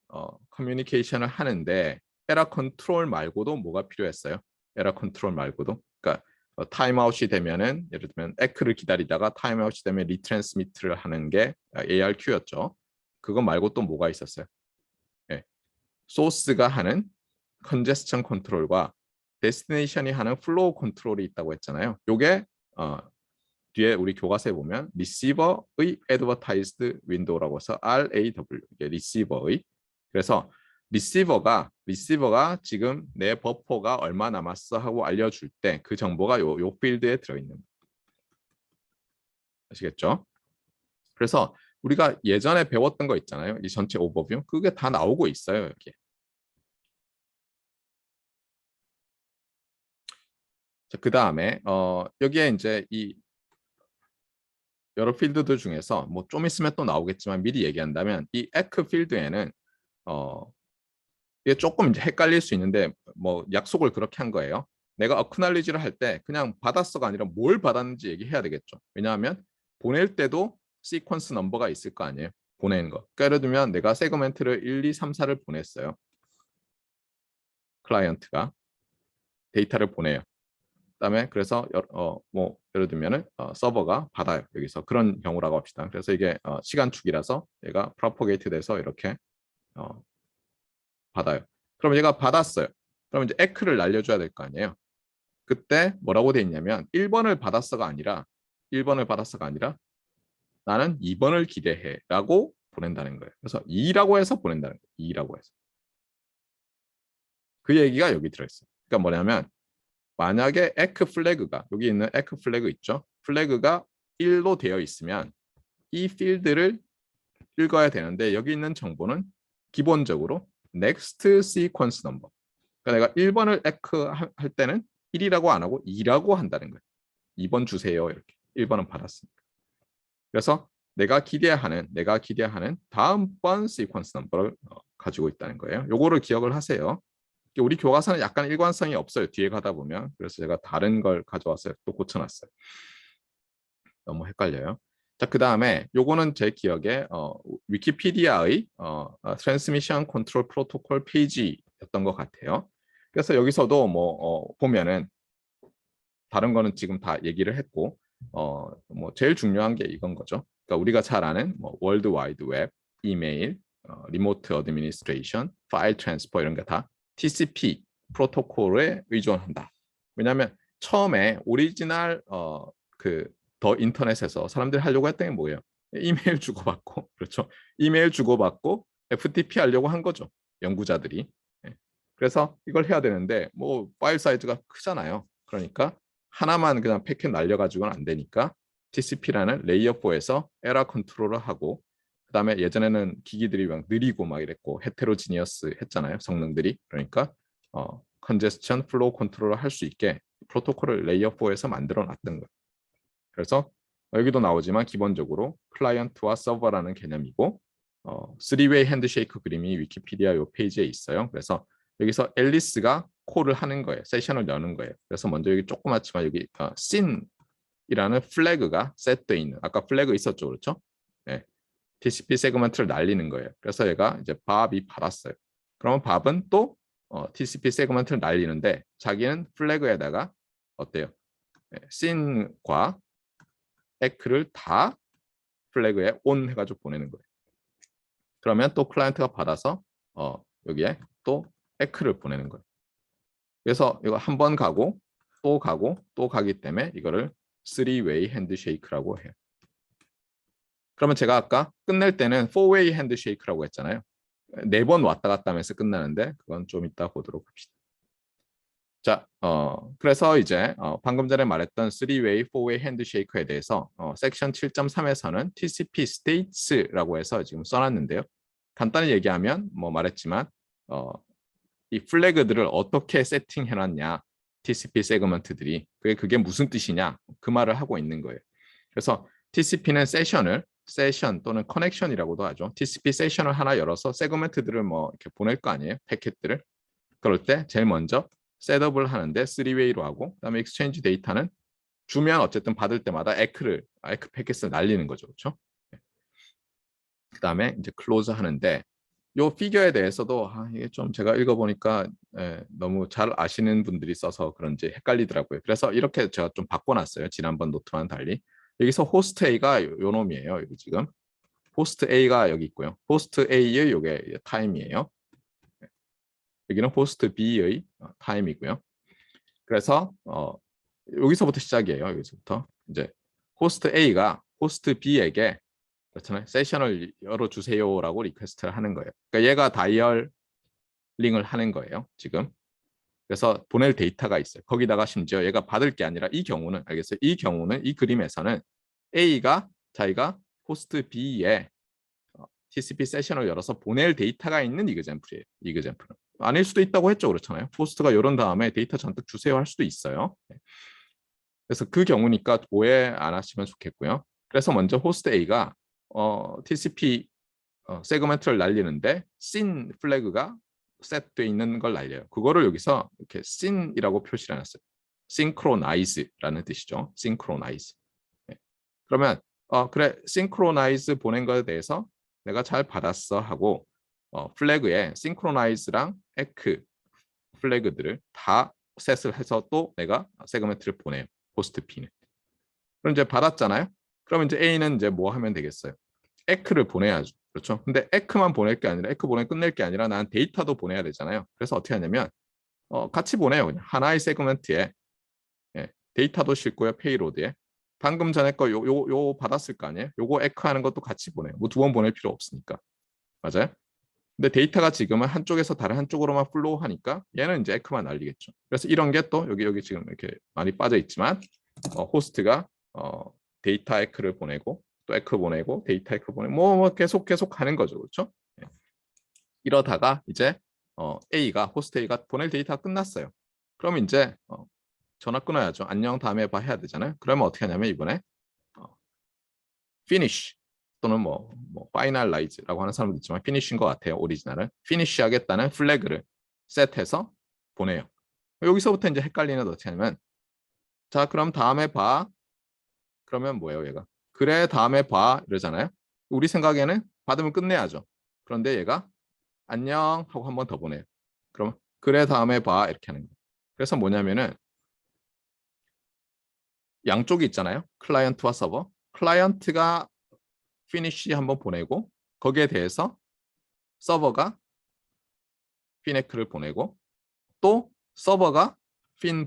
커뮤니케이션을 하는데 에러 컨트롤 말고도 뭐가 필요했어요? 에러 컨트롤 말고도. 그러니까 타임아웃이 되면은 예를 들면 에크를 기다리다가 타임아웃이 되면 리트랜스미트를 하는 게 ARQ였죠. 그거 말고 또 뭐가 있었어요? 네. 소스가 하는 컨제스천 컨트롤과 데스티네이션이 하는 플로우 컨트롤이 있다고 했잖아요. 요게 뒤에 우리 교과서에 보면 리시버의 advertised window라고 해서 RAW 이게 리시버의. 그래서 리시버가 지금 내 버퍼가 얼마 남았어 하고 알려줄 때 그 정보가 요 필드에 들어있는 거예요. 아시겠죠? 그래서 우리가 예전에 배웠던 거 있잖아요. 이 전체 오버뷰 그게 다 나오고 있어요. 여기에. 그 다음에 여기에 이제 이 여러 필드들 중에서 뭐 좀 있으면 또 나오겠지만 미리 얘기한다면 이 에크 필드에는 이게 조금 이제 헷갈릴 수 있는데 뭐 약속을 그렇게 한 거예요. 내가 어크날리지를 할 때 그냥 받았어가 아니라 뭘 받았는지 얘기해야 되겠죠. 왜냐하면 보낼 때도 시퀀스 넘버가 있을 거 아니에요. 보내는 거. 그러니까 예를 들면 내가 세그멘트를 1, 2, 3, 4를 보냈어요. 클라이언트가 데이터를 보내요. 그다음에 그래서 뭐 예를 들면은 서버가 받아요. 여기서 그런 경우라고 합시다. 그래서 이게 시간축이라서 얘가 프로포게이트 돼서 이렇게 받아요. 그럼 얘가 받았어요. 그럼 이제 에크를 날려줘야 될 거 아니에요. 그때 뭐라고 돼 있냐면 1번을 받았어가 아니라 나는 2번을 기대해라고 보낸다는 거예요. 그래서 2라고 해서 보낸다는 거예요. 2라고 해서. 그 얘기가 여기 들어있어요. 그러니까 뭐냐면 만약에 에크 플래그가 여기 있는 에크 플래그 있죠. 플래그가 1로 되어 있으면 이 필드를 읽어야 되는데 여기 있는 정보는 기본적으로 next sequence number. 그러니까 내가 1번을 에크 할 때는 1이라고 안 하고 2라고 한다는 거예요. 2번 주세요. 이렇게. 1번은 받았으니까. 그래서 내가 기대하는 다음번 시퀀스 넘버를 가지고 있다는 거예요. 요거를 기억을 하세요. 우리 교과서는 약간 일관성이 없어요. 뒤에 가다 보면. 그래서 제가 다른 걸 가져와서 또 고쳐놨어요. 너무 헷갈려요. 자, 그 다음에 요거는 제 기억에 위키피디아의 트랜스미션 컨트롤 프로토콜 페이지였던 것 같아요. 그래서 여기서도 뭐 보면은 다른 거는 지금 다 얘기를 했고 뭐 제일 중요한 게 이건 거죠. 그러니까 우리가 잘 아는 뭐 월드 와이드 웹, 이메일, 리모트 어드미니스트레이션, 파일 트랜스퍼 이런 게 다 TCP 프로토콜에 의존한다. 왜냐하면 처음에 오리지널 그 더 인터넷에서 사람들이 하려고 했던 게 뭐예요? 이메일 주고받고 그렇죠? 이메일 주고받고 FTP 하려고 한 거죠. 연구자들이. 예. 그래서 이걸 해야 되는데 뭐 파일 사이즈가 크잖아요. 그러니까 하나만 그냥 패킷 날려가지고는 안 되니까 TCP라는 레이어 4에서 에러 컨트롤을 하고 그다음에 예전에는 기기들이 막 느리고 막 이랬고 헤테로지니어스 했잖아요. 성능들이. 그러니까 컨제스천 플로우 컨트롤을 할 수 있게 프로토콜을 레이어 4에서 만들어 놨던 거예요. 그래서 여기도 나오지만 기본적으로 클라이언트와 서버라는 개념이고 3웨이 핸드쉐이크 그림이 위키피디아 요 페이지에 있어요. 그래서 여기서 앨리스가 콜을 하는 거예요. 세션을 여는 거예요. 그래서 먼저 여기 조그맣지만 여기 씬이라는 플래그가 셋돼 있는 아까 플래그 있었죠. 그렇죠? 네. TCP 세그먼트를 날리는 거예요. 그래서 얘가 이제 밥이 받았어요. 그러면 밥은 또 TCP 세그먼트를 날리는데 자기는 플래그에다가 어때요? 네. 씬과 에크를 다 플래그에 온 해가지고 보내는 거예요. 그러면 또 클라이언트가 받아서 여기에 또 에크를 보내는 거예요. 그래서 이거 한 번 가고 또 가고 또 가기 때문에 이거를 3웨이 핸드쉐이크라고 해요. 그러면 제가 아까 끝낼 때는 4웨이 핸드쉐이크라고 했잖아요. 4번 왔다 갔다 하면서 끝나는데 그건 좀 이따 보도록 합시다. 자, 그래서 이제 방금 전에 말했던 3웨이, 4웨이 핸드쉐이크에 대해서 섹션 7.3에서는 TCP states라고 해서 지금 써놨는데요. 간단히 얘기하면 뭐 말했지만 이 플래그들을 어떻게 세팅해놨냐 TCP 세그먼트들이 그게 무슨 뜻이냐 그 말을 하고 있는 거예요. 그래서 TCP는 세션 또는 커넥션이라고도 하죠. TCP 세션을 하나 열어서 세그먼트들을 뭐 이렇게 보낼 거 아니에요. 패킷들을. 그럴 때 제일 먼저 셋업을 하는데 3웨이로 하고 그다음에 익스체인지 데이터는 주면 어쨌든 받을 때마다 에크 패킷을 날리는 거죠. 그렇죠? 그다음에 이제 클로즈 하는데 요 피겨에 대해서도 이게 좀 제가 읽어보니까 너무 잘 아시는 분들이 써서 그런지 헷갈리더라고요. 그래서 이렇게 제가 좀 바꿔놨어요. 지난번 노트와는 달리. 여기서 호스트 A가 요 놈이에요. 여기 지금. 호스트 A가 여기 있고요. 호스트 A의 요게 타임이에요. 여기는 호스트 B의 타임이고요. 그래서 여기서부터 시작이에요. 여기서부터. 이제 호스트 A가 호스트 B에게 그렇잖아요. 세션을 열어주세요라고 리퀘스트를 하는 거예요. 그러니까 얘가 다이얼링을 하는 거예요. 지금. 그래서 보낼 데이터가 있어요. 거기다가 심지어 얘가 받을 게 아니라 이 경우는 알겠어요. 이 경우는 이 그림에서는 A가 자기가 호스트 B에 TCP 세션을 열어서 보낼 데이터가 있는 이그젠플이에요. 이그젠플은. 아닐 수도 있다고 했죠. 그렇잖아요. 호스트가 열은 다음에 데이터 잔뜩 주세요 할 수도 있어요. 그래서 그 경우니까 오해 안 하시면 좋겠고요. 그래서 먼저 호스트 A가 TCP 세그먼트를 날리는데 씬 플래그가 셋돼 있는 걸 날려요. 그거를 여기서 이렇게 씬이라고 표시를 해놨어요. synchronize라는 뜻이죠. synchronize. 네. 그러면 그래 synchronize 보낸 거에 대해서 내가 잘 받았어 하고 플래그에 synchronize랑 echo 플래그들을 다 셋을 해서 또 내가 세그먼트를 보내요. 호스트 B는. 그럼 이제 받았잖아요. 그럼 이제 A는 이제 뭐 하면 되겠어요? 에크를 보내야죠. 그렇죠? 근데 에크만 보낼 게 아니라 에크 보내 끝낼 게 아니라 난 데이터도 보내야 되잖아요. 그래서 어떻게 하냐면 같이 보내요. 그냥 하나의 세그먼트에 데이터도 싣고요. 페이로드에. 방금 전에 거 요 받았을 거 아니에요? 요거 에크 하는 것도 같이 보내요. 뭐 두 번 보낼 필요 없으니까. 맞아요? 근데 데이터가 지금은 한쪽에서 다른 한쪽으로만 플로우 하니까 얘는 이제 에크만 날리겠죠. 그래서 이런 게 또 여기 지금 이렇게 많이 빠져 있지만 호스트가 데이터 에크를 보내고 또 에크 보내고 데이터 에크 보내고 뭐 계속 하는 거죠. 그렇죠? 이러다가 이제 A가 호스트 A가 보낼 데이터가 끝났어요. 그럼 이제 전화 끊어야죠. 안녕 다음에 봐 해야 되잖아요. 그러면 어떻게 하냐면 이번에 finish 또는 뭐 finalize라고 하는 사람도 있지만 finish인 것 같아요. 오리지널은 finish 하겠다는 플래그를 셋해서 보내요. 여기서부터 이제 헷갈리는 건 어떻게 하냐면 자 그럼 다음에 봐. 그러면 뭐예요 얘가? 그래 다음에 봐 이러잖아요. 우리 생각에는 받으면 끝내야죠. 그런데 얘가 안녕 하고 한 번 더 보내요. 그럼 그래 다음에 봐 이렇게 하는 거예요. 그래서 뭐냐면은 양쪽이 있잖아요. 클라이언트와 서버. 클라이언트가 finish 한번 보내고 거기에 대해서 서버가 피네크를 보내고 또 서버가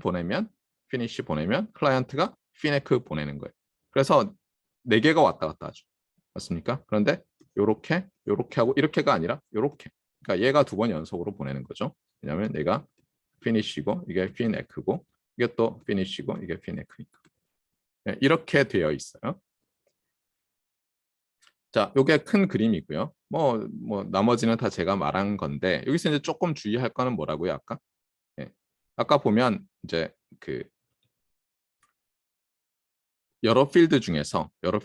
보내면 finish 보내면 클라이언트가 피네크 보내는 거예요. 그래서 네 개가 왔다 갔다 하죠. 맞습니까? 그런데 요렇게 하고 이렇게가 아니라 요렇게. 그러니까 얘가 두 번 연속으로 보내는 거죠. 왜냐하면 얘가 finish고 이게 finec고 이게 또 finish고 이게 finec니까. 네, 이렇게 되어 있어요. 자, 요게 큰 그림이고요. 뭐 나머지는 다 제가 말한 건데 여기서 이제 조금 주의할 거는 뭐라고요, 아까? 예. 아까 보면 이제 그 여러 필드 중에서 여기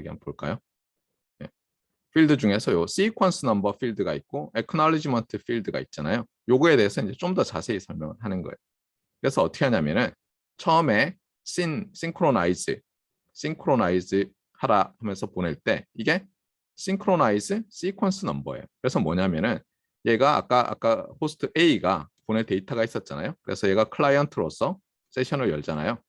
한번 볼까요? 예. 필드 중에서 요 시퀀스 넘버 필드가 있고 액놀리지먼트 필드가 있잖아요. 요거에 대해서 이제 좀 더 자세히 설명을 하는 거예요. 그래서 어떻게 하냐면은 처음에 싱크로나이즈 하라 하면서 보낼 때 이게 싱크로나이즈 시퀀스 넘버예요. 그래서 뭐냐면은 얘가 아까 호스트 A가 보낼 데이터가 있었잖아요. 그래서 얘가 클라이언트로서 세션을 열잖아요.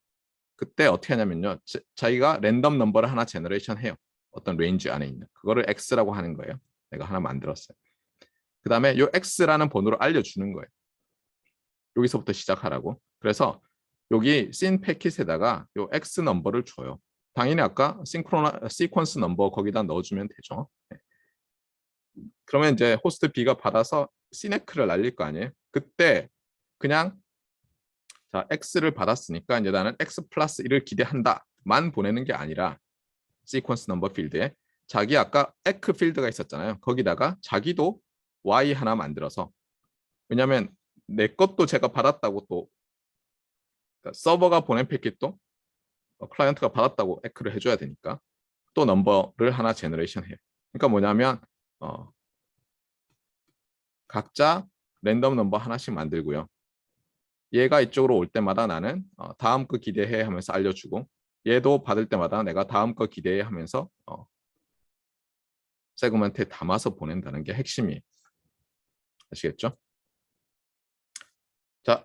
그때 어떻게 하냐면요. 자기가 랜덤 넘버를 하나 제너레이션 해요. 어떤 레인지 안에 있는. 그거를 X라고 하는 거예요. 내가 하나 만들었어요. 그 다음에 이 X라는 번호를 알려주는 거예요. 여기서부터 시작하라고. 그래서 여기 씬 패킷에다가 이 X 넘버를 줘요. 당연히 아까 시퀀스 넘버 거기다 넣어주면 되죠. 그러면 이제 호스트 B가 받아서 시네크를 날릴 거 아니에요. 그때 그냥 자 X를 받았으니까 이제 나는 X 플러스 1을 기대한다만 보내는 게 아니라 시퀀스 넘버 필드에 자기 아까 에크 필드가 있었잖아요. 거기다가 자기도 Y 하나 만들어서 왜냐하면 내 것도 제가 받았다고 또 그러니까 서버가 보낸 패킷도 클라이언트가 받았다고 에크를 해줘야 되니까 또 넘버를 하나 제너레이션 해요. 그러니까 뭐냐면 각자 랜덤 넘버 하나씩 만들고요. 얘가 이쪽으로 올 때마다 나는 다음 거 기대해 하면서 알려주고 얘도 받을 때마다 내가 다음 거 기대해 하면서 세그먼트에 담아서 보낸다는 게 핵심이에요. 아시겠죠? 자,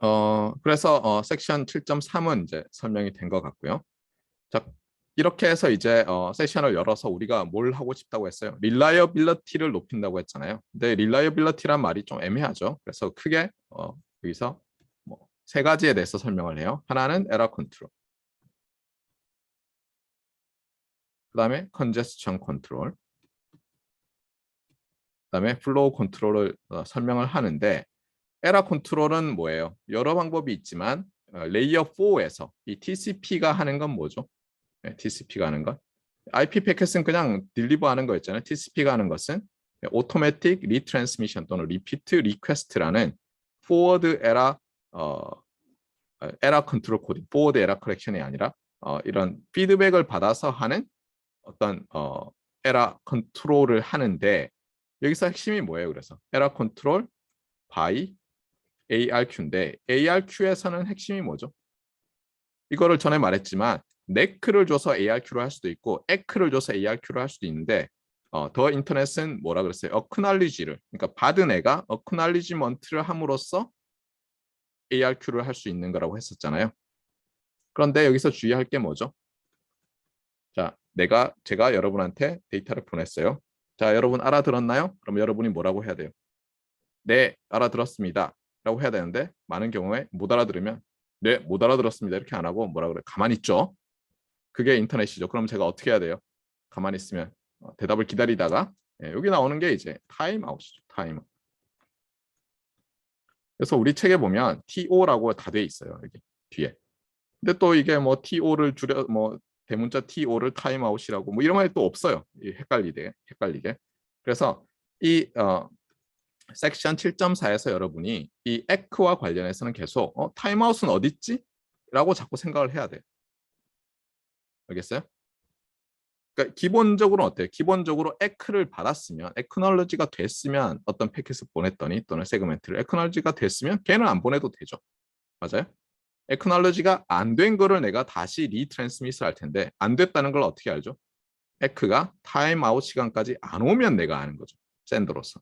그래서 섹션 7.3은 이제 설명이 된 것 같고요. 자, 이렇게 해서 이제 세션을 열어서 우리가 뭘 하고 싶다고 했어요. 릴라이어빌리티를 높인다고 했잖아요. 근데 릴라이어빌리티란 말이 좀 애매하죠. 그래서 크게 여기서 뭐 세 가지에 대해서 설명을 해요. 하나는 에러 컨트롤, 그다음에 컨제스천 컨트롤, 그다음에 플로우 컨트롤을 설명을 하는데 에러 컨트롤은 뭐예요? 여러 방법이 있지만 레이어 4에서 이 TCP가 하는 건 뭐죠? 네, TCP가 하는 것. IP 패킷은 그냥 딜리버하는 거였잖아요. TCP가 하는 것은 오토매틱 리트랜스미션 또는 리피트 리퀘스트라는 포워드 에러 컨트롤 코딩, 포워드 에러 커렉션이 아니라 이런 피드백을 받아서 하는 어떤 에러 컨트롤을 하는데 여기서 핵심이 뭐예요? 그래서 에러 컨트롤 by ARQ인데 ARQ에서는 핵심이 뭐죠? 이거를 전에 말했지만 네크를 줘서 ARQ를 할 수도 있고 에크를 줘서 ARQ를 할 수도 있는데 더 인터넷은 뭐라 그랬어요? 어크날리지를 그러니까 받은 애가 어크날리지먼트를 함으로써 ARQ를 할 수 있는 거라고 했었잖아요. 그런데 여기서 주의할 게 뭐죠? 자, 제가 여러분한테 데이터를 보냈어요. 자, 여러분 알아들었나요? 그럼 여러분이 뭐라고 해야 돼요? 네, 알아들었습니다. 라고 해야 되는데 많은 경우에 못 알아들으면 네, 못 알아들었습니다. 이렇게 안 하고 뭐라 그래? 가만히 있죠. 그게 인터넷이죠. 그럼 제가 어떻게 해야 돼요? 가만히 있으면 대답을 기다리다가 여기 나오는 게 이제 타임아웃이죠. 타임아웃. 그래서 우리 책에 보면 TO라고 다 돼 있어요. 여기 뒤에. 근데 또 이게 뭐 TO를 줄여 뭐 대문자 TO를 타임아웃이라고 뭐 이런 말이 또 없어요. 헷갈리게. 그래서 이 섹션 7.4에서 여러분이 이 에크와 관련해서는 계속 타임아웃은 어디 있지? 라고 자꾸 생각을 해야 돼요. 알겠어요? 그러니까 기본적으로 어때요? 기본적으로 에크를 받았으면, 에크놀로지가 됐으면 어떤 패킷을 보냈더니 또는 세그멘트를 에크놀로지가 됐으면 걔는 안 보내도 되죠. 맞아요? 에크놀로지가 안 된 거를 내가 다시 리트랜스밋을 할 텐데 안 됐다는 걸 어떻게 알죠? 에크가 타임아웃 시간까지 안 오면 내가 아는 거죠. 샌더로서.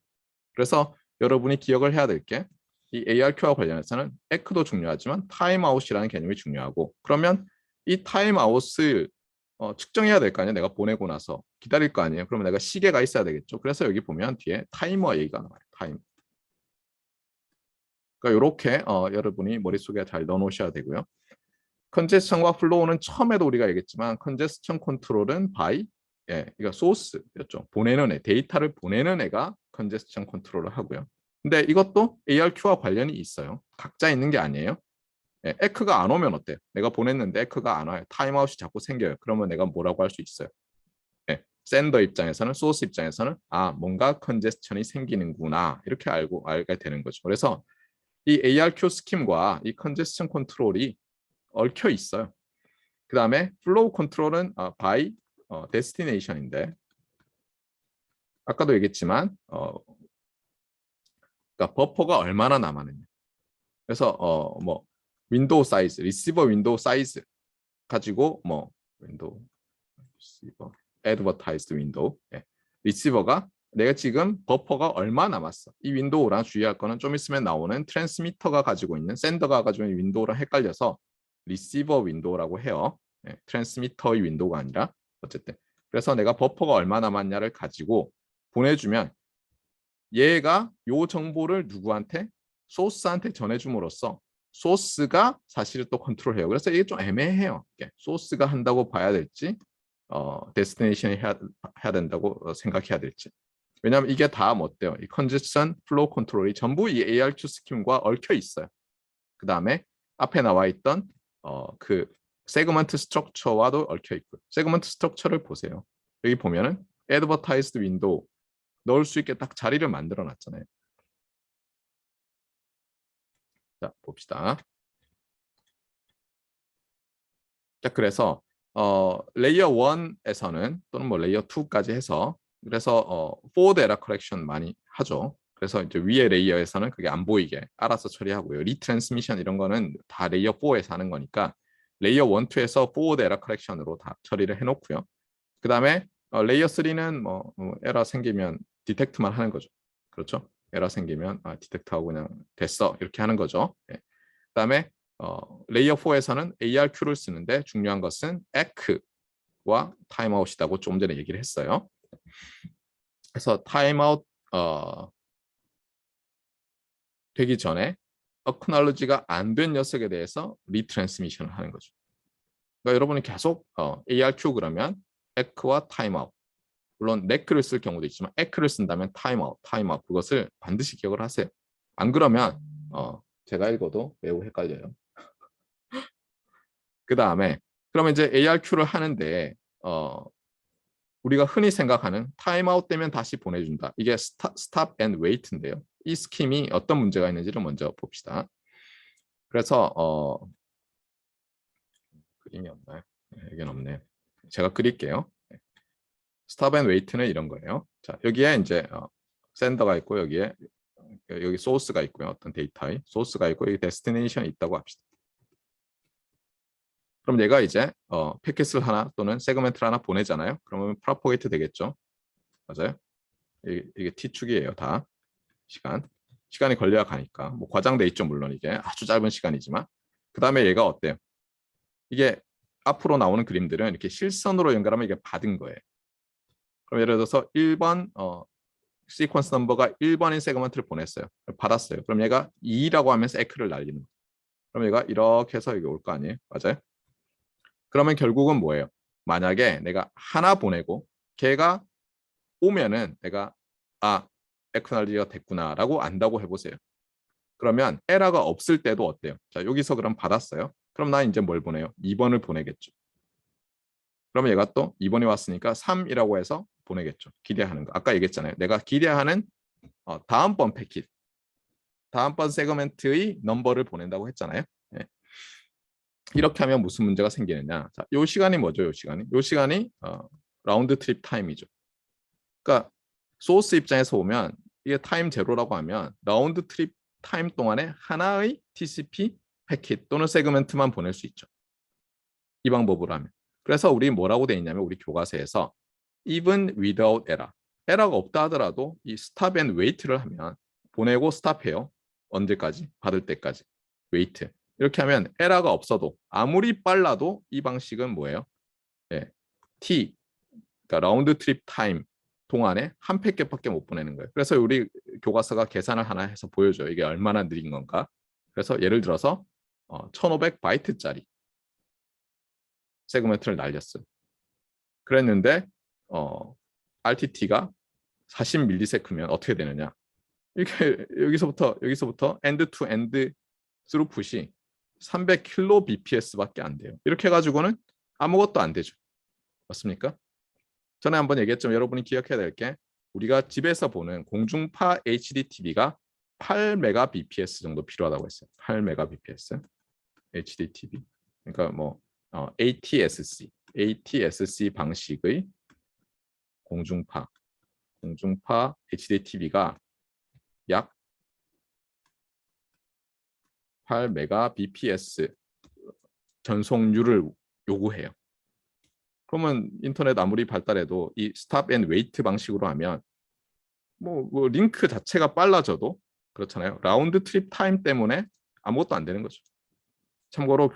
그래서 여러분이 기억을 해야 될 게 이 ARQ와 관련해서는 에크도 중요하지만 타임아웃이라는 개념이 중요하고 그러면 이 타임아웃을 측정해야 될 거 아니에요. 내가 보내고 나서 기다릴 거 아니에요. 그러면 내가 시계가 있어야 되겠죠. 그래서 여기 보면 뒤에 타이머 얘기가 나와요. 타임. 그러니까 이렇게 여러분이 머릿속에 잘 넣어놓으셔야 되고요. 컨제스천과 플로우는 처음에도 우리가 얘기했지만 컨제스천 컨트롤은 바이 이거 소스였죠. 보내는 애, 데이터를 보내는 애가 컨제스천 컨트롤을 하고요. 근데 이것도 ARQ와 관련이 있어요. 각자 있는 게 아니에요. 에크가 안 오면 어때요? 내가 보냈는데 에크가 안 와요. 타임아웃이 자꾸 생겨요. 그러면 내가 뭐라고 할 수 있어요? 샌더 입장에서는 소스 입장에서는 뭔가 컨제스천이 생기는구나 이렇게 알게 되는 거죠. 그래서 이 ARQ 스킴과 이 컨제스천 컨트롤이 얽혀 있어요. 그 다음에 플로우 컨트롤은 by destination인데 아까도 얘기했지만 그러니까 버퍼가 얼마나 남았느냐. 그래서 뭐 윈도우 사이즈, 리시버 윈도우 사이즈 가지고 뭐 윈도우 리시버, 애드버타이즈드 윈도우 리시버가 내가 지금 버퍼가 얼마 남았어. 이 윈도우랑 주의할 거는 좀 있으면 나오는 트랜스미터가 가지고 있는 샌더가 가지고 있는 윈도우랑 헷갈려서 리시버 윈도우라고 해요. 트랜스미터의 윈도우가 아니라 어쨌든 그래서 내가 버퍼가 얼마 남았냐를 가지고 보내주면 얘가 요 정보를 누구한테 소스한테 전해줌으로써 소스가 사실을 또 컨트롤해요. 그래서 이게 좀 애매해요. 소스가 한다고 봐야 될지 데스티네이션이 해야 된다고 생각해야 될지. 왜냐하면 이게 다 어때요? 이 컨제스천 플로우 컨트롤이 전부 이 ARQ 스킴과 얽혀 있어요. 그 다음에 앞에 나와 있던 그 세그먼트 스트럭처와도 얽혀 있고요. 세그먼트 스트럭처를 보세요. 여기 보면은 애드버타이즈드 윈도우 넣을 수 있게 딱 자리를 만들어 놨잖아요. 자, 봅시다. 자, 그래서 레이어 1에서는 또는 뭐 레이어 2까지 해서 그래서 forward error correction 많이 하죠. 그래서 이제 위에 레이어에서는 그게 안 보이게 알아서 처리하고요. 리트랜스미션 이런 거는 다 레이어 4에서 하는 거니까 레이어 1, 2에서 forward error correction으로 다 처리를 해놓고요. 그 다음에 레이어 3는 뭐 에러 생기면 디텍트만 하는 거죠. 그렇죠? 에러 생기면 디텍트하고 그냥 됐어 이렇게 하는 거죠. 그 다음에 레이어 4에서는 ARQ를 쓰는데 중요한 것은 EC와 타임아웃이라고 좀 전에 얘기를 했어요. 그래서 타임아웃 되기 전에 어크놀로지가 안 된 녀석에 대해서 리트랜스미션을 하는 거죠. 그러니까 여러분이 계속 ARQ 그러면 EC와 타임아웃 물론 neck를 쓸 경우도 있지만 eck를 쓴다면 timeout 그것을 반드시 기억을 하세요. 안 그러면 제가 읽어도 매우 헷갈려요. 그 다음에 그러면 이제 ARQ를 하는데 우리가 흔히 생각하는 타임아웃 되면 다시 보내준다. 이게 stop and wait인데요. 이 스킴이 어떤 문제가 있는지를 먼저 봅시다. 그래서 그림이 없나요? 여기는 없네요. 제가 그릴게요. 스탑 앤 웨이트는 이런 거예요. 자, 여기에 이제 샌더가 있고 여기에 여기 소스가 있고요. 어떤 데이터의 소스가 있고 여기 데스티네이션이 있다고 합시다. 그럼 얘가 이제 패킷을 하나 또는 세그멘트를 하나 보내잖아요. 그러면 프로포게이트 되겠죠. 맞아요. 이게 T축이에요. 다 시간이 걸려야 가니까 뭐 과장돼 있죠. 물론 이게 아주 짧은 시간이지만 그 다음에 얘가 어때요? 이게 앞으로 나오는 그림들은 이렇게 실선으로 연결하면 이게 받은 거예요. 그럼 예를 들어서 1번 시퀀스 넘버가 1번인 세그먼트를 보냈어요. 받았어요. 그럼 얘가 2라고 하면서 에크를 날리는 거예요. 그럼 얘가 이렇게 해서 여기 올 거 아니에요? 맞아요? 그러면 결국은 뭐예요? 만약에 내가 하나 보내고 걔가 오면은 내가 에크널리가 됐구나라고 안다고 해보세요. 그러면 에러가 없을 때도 어때요? 자, 여기서 그럼 받았어요. 그럼 나 이제 뭘 보내요? 2번을 보내겠죠. 그러면 얘가 또 2번이 왔으니까 3이라고 해서 보내겠죠. 기대하는 거. 아까 얘기했잖아요. 내가 기대하는 다음번 패킷, 다음번 세그먼트의 넘버를 보낸다고 했잖아요. 네. 이렇게 하면 무슨 문제가 생기느냐? 자, 요 시간이 뭐죠? 요 시간이 라운드 트립 타임이죠. 그러니까 소스 입장에서 보면 이게 타임 제로라고 하면 라운드 트립 타임 동안에 하나의 TCP 패킷 또는 세그멘트만 보낼 수 있죠. 이 방법으로 하면. 그래서 우리 뭐라고 돼 있냐면 우리 교과서에서 even without error. 에러가 없다 하더라도 이 stop and wait를 하면 보내고 스탑해요. 언제까지? 받을 때까지. wait. 이렇게 하면 에러가 없어도 아무리 빨라도 이 방식은 뭐예요? 네. T, 그러니까 라운드 트립 타임 동안에 한 패킷밖에 못 보내는 거예요. 그래서 우리 교과서가 계산을 하나 해서 보여줘요. 이게 얼마나 느린 건가. 그래서 예를 들어서 1500바이트짜리 세그멘트를 날렸어요. 그랬는데 RTT가 40ms면 어떻게 되느냐? 이렇게 여기서부터 엔드 투 엔드 스루풋이 300kbps밖에 안 돼요. 이렇게 해가지고는 아무것도 안 되죠. 맞습니까? 전에 한번 얘기했지만 여러분이 기억해야 될 게 우리가 집에서 보는 공중파 HDTV가 8Mbps 정도 필요하다고 했어요. 8Mbps HDTV. 그러니까 뭐 ATSC 방식의 공중파 HDTV가 약 8Mbps 전송률을 요구해요. 그러면 인터넷 아무리 발달해도 이 스탑 앤 웨이트 방식으로 하면 뭐 링크 자체가 빨라져도 그렇잖아요. 라운드 트립 타임 때문에 아무것도 안 되는 거죠. 참고로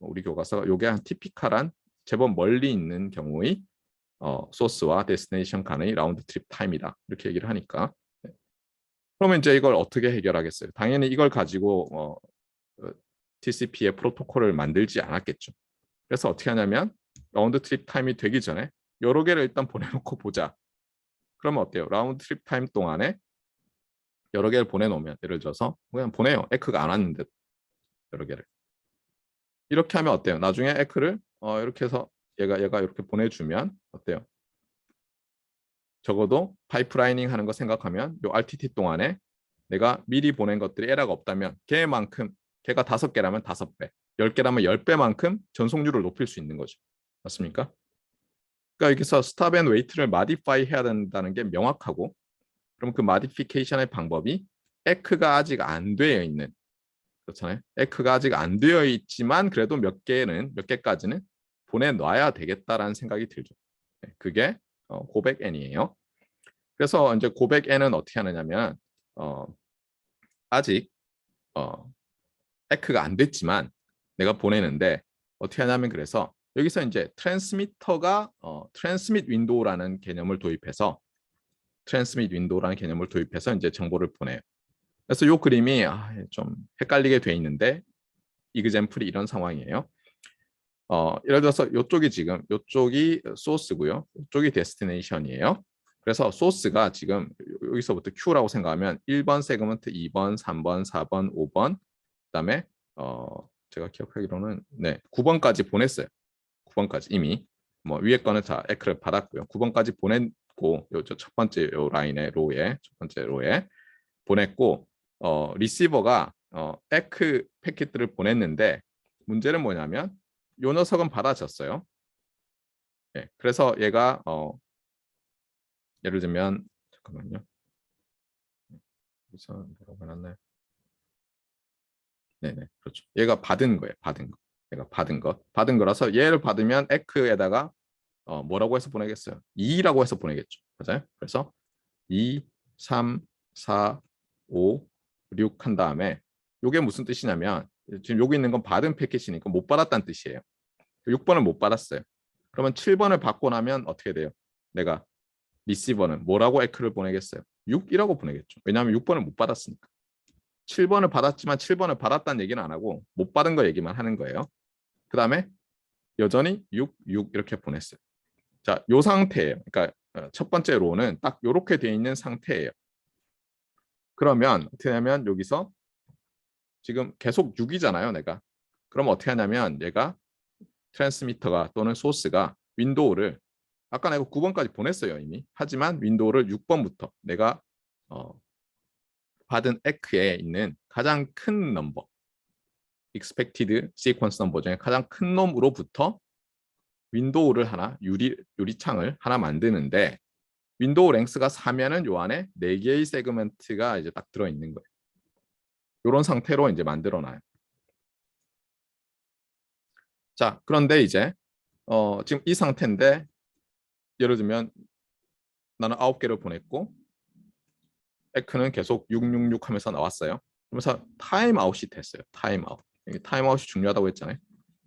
우리 교과서가 요게 한 티피컬한 제법 멀리 있는 경우의 소스와 데스티네이션 간의 라운드 트립 타임이다. 이렇게 얘기를 하니까 그러면 이제 이걸 어떻게 해결하겠어요? 당연히 이걸 가지고 TCP의 프로토콜을 만들지 않았겠죠. 그래서 어떻게 하냐면 라운드 트립 타임이 되기 전에 여러 개를 일단 보내놓고 보자. 그러면 어때요? 라운드 트립 타임 동안에 여러 개를 보내놓으면 예를 들어서 그냥 보내요. 에크가 안 왔는데 여러 개를. 이렇게 하면 어때요? 나중에 에크를 이렇게 해서 얘가 이렇게 보내주면 어때요? 적어도 파이프라이닝 하는 거 생각하면 요 RTT 동안에 내가 미리 보낸 것들이 에러가 없다면 걔가 5개라면 5배, 10개라면 10배만큼 전송률을 높일 수 있는 거죠. 맞습니까? 그러니까 여기서 스탑 앤 웨이트를 마디파이 해야 된다는 게 명확하고 그럼 그 마디피케이션의 방법이 에크가 아직 안 되어 있는 그렇잖아요. 에크가 아직 안 되어 있지만 그래도 몇 개까지는 보내놔야 되겠다라는 생각이 들죠. 그게 고백 N이에요. 그래서 이제 고백 N은 어떻게 하느냐면 아직 에크가 안 됐지만 내가 보내는데 어떻게 하냐면 그래서 여기서 이제 트랜스미터가 트랜스밋 윈도우라는 개념을 도입해서 이제 정보를 보내요. 그래서 이 그림이 좀 헷갈리게 돼 있는데 이그젬플이 이런 상황이에요. 예를 들어서 이쪽이 소스고요. 이쪽이 데스티네이션이에요. 그래서 소스가 지금 여기서부터 Q라고 생각하면 1번 세그먼트, 2번, 3번, 4번, 5번 그다음에 제가 기억하기로는 9번까지 보냈어요. 9번까지 이미 뭐 위에 거는 다 에크를 받았고요. 9번까지 보냈고 첫 번째 라인의 첫 번째 로에 보냈고 리시버가 에크 패킷들을 보냈는데 문제는 뭐냐면 요 녀석은 받아졌어요. 네, 그래서 얘가 예를 들면 잠깐만요. 여기서 뭐라고 해놨나요? 네네 그렇죠. 얘가 받은 거예요. 얘가 받은 거라서 얘를 받으면 에크에다가 뭐라고 해서 보내겠어요? 2라고 해서 보내겠죠. 맞아요? 그래서 2, 3, 4, 5, 6 한 다음에 이게 무슨 뜻이냐면 지금 여기 있는 건 받은 패킷이니까 못 받았다는 뜻이에요. 6번을 못 받았어요. 그러면 7번을 받고 나면 어떻게 돼요? 내가 리시버는 뭐라고 에크를 보내겠어요? 6이라고 보내겠죠. 왜냐하면 6번을 못 받았으니까. 7번을 받았지만 7번을 받았다는 얘기는 안 하고 못 받은 거 얘기만 하는 거예요. 그 다음에 여전히 6, 6 이렇게 보냈어요. 자, 요 상태예요. 그러니까 첫 번째 로는 딱 이렇게 돼 있는 상태예요. 그러면 어떻게 하냐면 여기서 지금 계속 6이잖아요, 내가. 그럼 어떻게 하냐면 얘가 트랜스미터가 또는 소스가 윈도우를 아까 내가 9번까지 보냈어요, 이미. 하지만 윈도우를 6번부터 내가 받은 에크에 있는 가장 큰 넘버 expected sequence number 중에 가장 큰 놈으로부터 윈도우를 하나, 유리창을 하나 만드는데 윈도우 랭스가 4면은 요 안에 4개의 세그먼트가 이제 딱 들어있는 거예요. 이런 상태로 이제 만들어놔요. 자, 그런데 이제 지금 이 상태인데 예를 들면 나는 9개를 보냈고 에크는 계속 666 하면서 나왔어요. 그러면서 타임아웃이 됐어요. 타임아웃. 타임아웃이 중요하다고 했잖아요.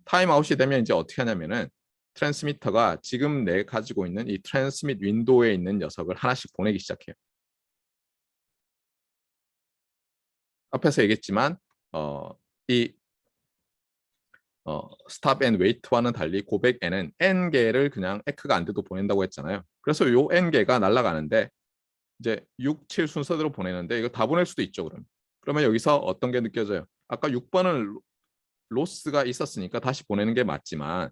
타임아웃이 되면 이제 어떻게 하냐면은 트랜스미터가 지금 내 가지고 있는 이 트랜스밋 윈도우에 있는 녀석을 하나씩 보내기 시작해요. 앞에서 얘기했지만 이 스탑 앤 웨이트와는 달리 고백 n은 n개를 그냥 에크가 안 돼도 보낸다고 했잖아요. 그래서 요 n개가 날아가는데 이제 6, 7 순서대로 보내는데 이거 다 보낼 수도 있죠. 그러면 여기서 어떤 게 느껴져요? 아까 6번은 로스가 있었으니까 다시 보내는 게 맞지만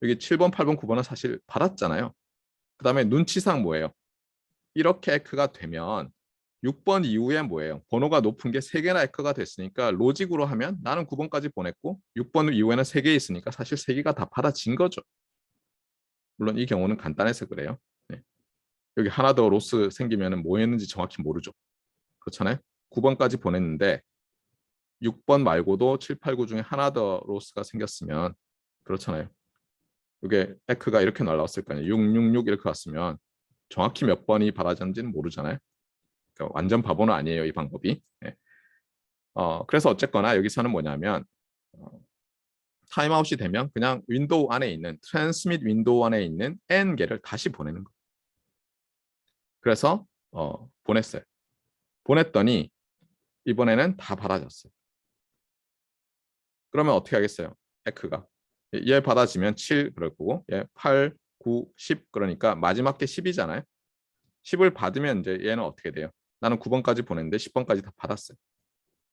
여기 7번, 8번, 9번은 사실 받았잖아요. 그 다음에 눈치상 뭐예요? 이렇게 에크가 되면 6번 이후에 뭐예요? 번호가 높은 게 3개나 에크가 됐으니까 로직으로 하면 나는 9번까지 보냈고 6번 이후에는 3개 있으니까 사실 3개가 다 받아진 거죠. 물론 이 경우는 간단해서 그래요. 네. 여기 하나 더 로스 생기면 뭐 했는지 정확히 모르죠. 그렇잖아요. 9번까지 보냈는데 6번 말고도 7, 8, 9 중에 하나 더 로스가 생겼으면 그렇잖아요. 이게 에크가 이렇게 날라왔을 거 아니에요. 666 이렇게 왔으면 정확히 몇 번이 받아졌는지는 모르잖아요. 그러니까 완전 바보는 아니에요, 이 방법이. 네. 그래서 어쨌거나 여기서는 뭐냐면 타임아웃이 되면 그냥 윈도우 안에 있는 트랜스밋 윈도우 안에 있는 n개를 다시 보내는 거예요. 그래서 보냈어요. 보냈더니 이번에는 다 받아졌어요. 그러면 어떻게 하겠어요? 에크가 얘 받아지면 7 그럴 거고 얘 8, 9, 10 그러니까 마지막 게 10이잖아요. 10을 받으면 이제 얘는 어떻게 돼요? 나는 9번까지 보냈는데 10번까지 다 받았어요.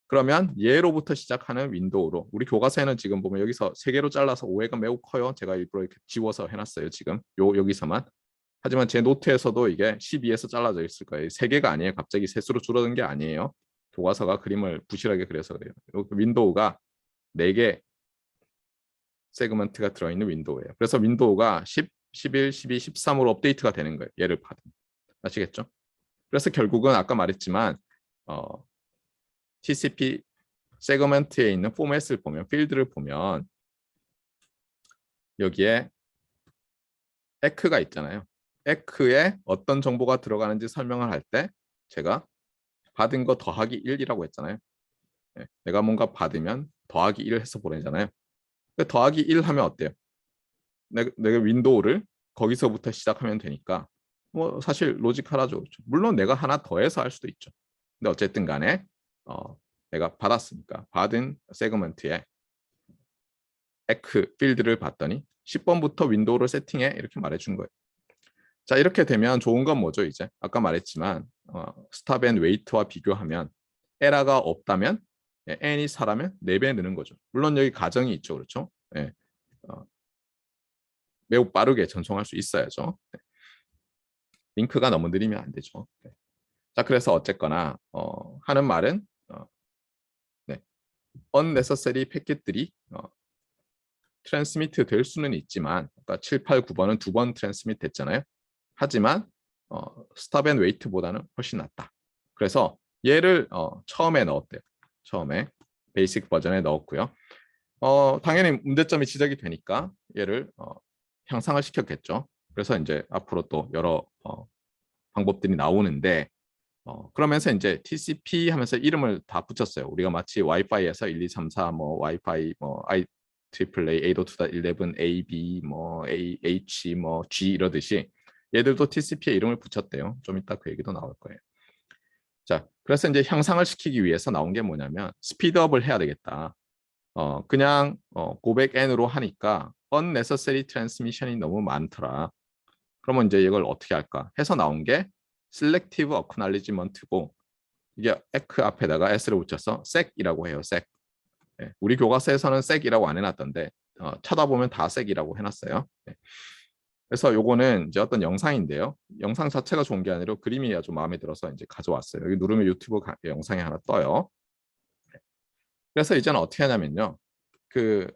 그러면 얘로부터 시작하는 윈도우로 우리 교과서에는 지금 보면 여기서 3개로 잘라서 오해가 매우 커요. 제가 일부러 이렇게 지워서 해놨어요. 지금 여기서만. 하지만 제 노트에서도 이게 12에서 잘라져 있을 거예요. 3개가 아니에요. 갑자기 셋으로 줄어든 게 아니에요. 교과서가 그림을 부실하게 그려서 그래요. 윈도우가 4개 세그먼트가 들어있는 윈도우예요. 그래서 윈도우가 10, 11, 12, 13으로 업데이트가 되는 거예요. 얘를 받으면. 아시겠죠? 그래서 결국은 아까 말했지만 TCP 세그먼트에 있는 포맷을 보면 필드를 보면 여기에 에크가 있잖아요. 에크에 어떤 정보가 들어가는지 설명을 할 때 제가 받은 거 더하기 1이라고 했잖아요. 네, 내가 뭔가 받으면 더하기 1 해서 보내잖아요. 더하기 1 하면 어때요? 내가 윈도우를 거기서부터 시작하면 되니까 뭐 사실 로직하라죠. 그렇죠? 물론 내가 하나 더해서 할 수도 있죠. 근데 어쨌든 간에 내가 받았으니까 받은 세그먼트에 에크 필드를 봤더니 10번부터 윈도우를 세팅해 이렇게 말해준 거예요. 자, 이렇게 되면 좋은 건 뭐죠? 이제 아까 말했지만 스탑 앤 웨이트와 비교하면 에러가 없다면 n이 4라면 4배 느는 거죠. 물론 여기 가정이 있죠. 그렇죠? 네. 매우 빠르게 전송할 수 있어야죠. 네. 링크가 너무 느리면 안 되죠. 네. 자, 그래서 어쨌거나 하는 말은 네. unnecessary 패킷들이 트랜스미트 될 수는 있지만 아까 7, 8, 9번은 2번 트랜스미트 됐잖아요. 하지만 스탑 앤 웨이트보다는 훨씬 낫다. 그래서 얘를 처음에 넣었대요. 처음에 베이직 버전에 넣었고요. 당연히 문제점이 지적이 되니까 얘를 향상을 시켰겠죠. 그래서 이제 앞으로 또 여러 방법들이 나오는데 그러면서 이제 TCP 하면서 이름을 다 붙였어요. 우리가 마치 와이파이에서 1, 2, 3, 4 뭐 와이파이 뭐 IEEE 802.11 A, B 뭐 A, H 뭐 G 이러듯이 얘들도 TCP에 이름을 붙였대요. 좀 이따 그 얘기도 나올 거예요. 자, 그래서 이제 향상을 시키기 위해서 나온 게 뭐냐면 스피드업을 해야 되겠다. 그냥 고백 N으로 하니까 unnecessary transmission이 너무 많더라. 그러면 이제 이걸 어떻게 할까? 해서 나온 게 selective acknowledgement고 이게 eck 앞에다가 s를 붙여서 sec이라고 해요. sec. 네, 우리 교과서에서는 sec이라고 안 해놨던데 찾아보면 다 sec이라고 해놨어요. 네. 그래서 요거는 이제 어떤 영상인데요. 영상 자체가 좋은 게 아니라 그림이 아주 마음에 들어서 이제 가져왔어요. 여기 누르면 유튜브 영상이 하나 떠요. 그래서 이제는 어떻게 하냐면요. 그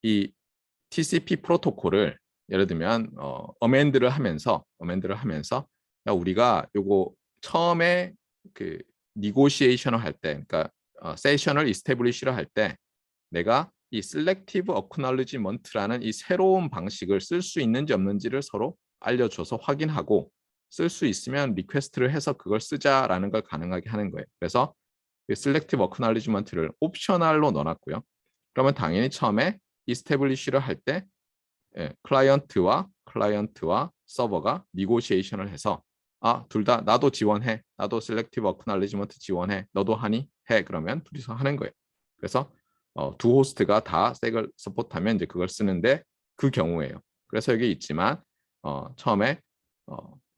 이 TCP 프로토콜을 예를 들면 어멘드를 하면서 야, 우리가 요거 처음에 그 니고시에이션을 할 때, 그러니까 세션을 이스태블리시를 할 때 내가 이 selective acknowledgement라는 이 새로운 방식을 쓸 수 있는지 없는지를 서로 알려줘서 확인하고 쓸 수 있으면 리퀘스트를 해서 그걸 쓰자라는 걸 가능하게 하는 거예요. 그래서 그 selective acknowledgement를 옵셔널로 넣어놨고요. 그러면 당연히 처음에 이스태블리시를 할 때 클라이언트와 서버가 니고시에이션을 해서 둘 다 나도 지원해. 나도 셀렉티브 어크날리지먼트 지원해. 너도 하니? 해. 그러면 둘이서 하는 거예요. 그래서 두 호스트가 다 섹을 서포트하면 이제 그걸 쓰는데 그 경우에요. 그래서 여기 있지만 처음에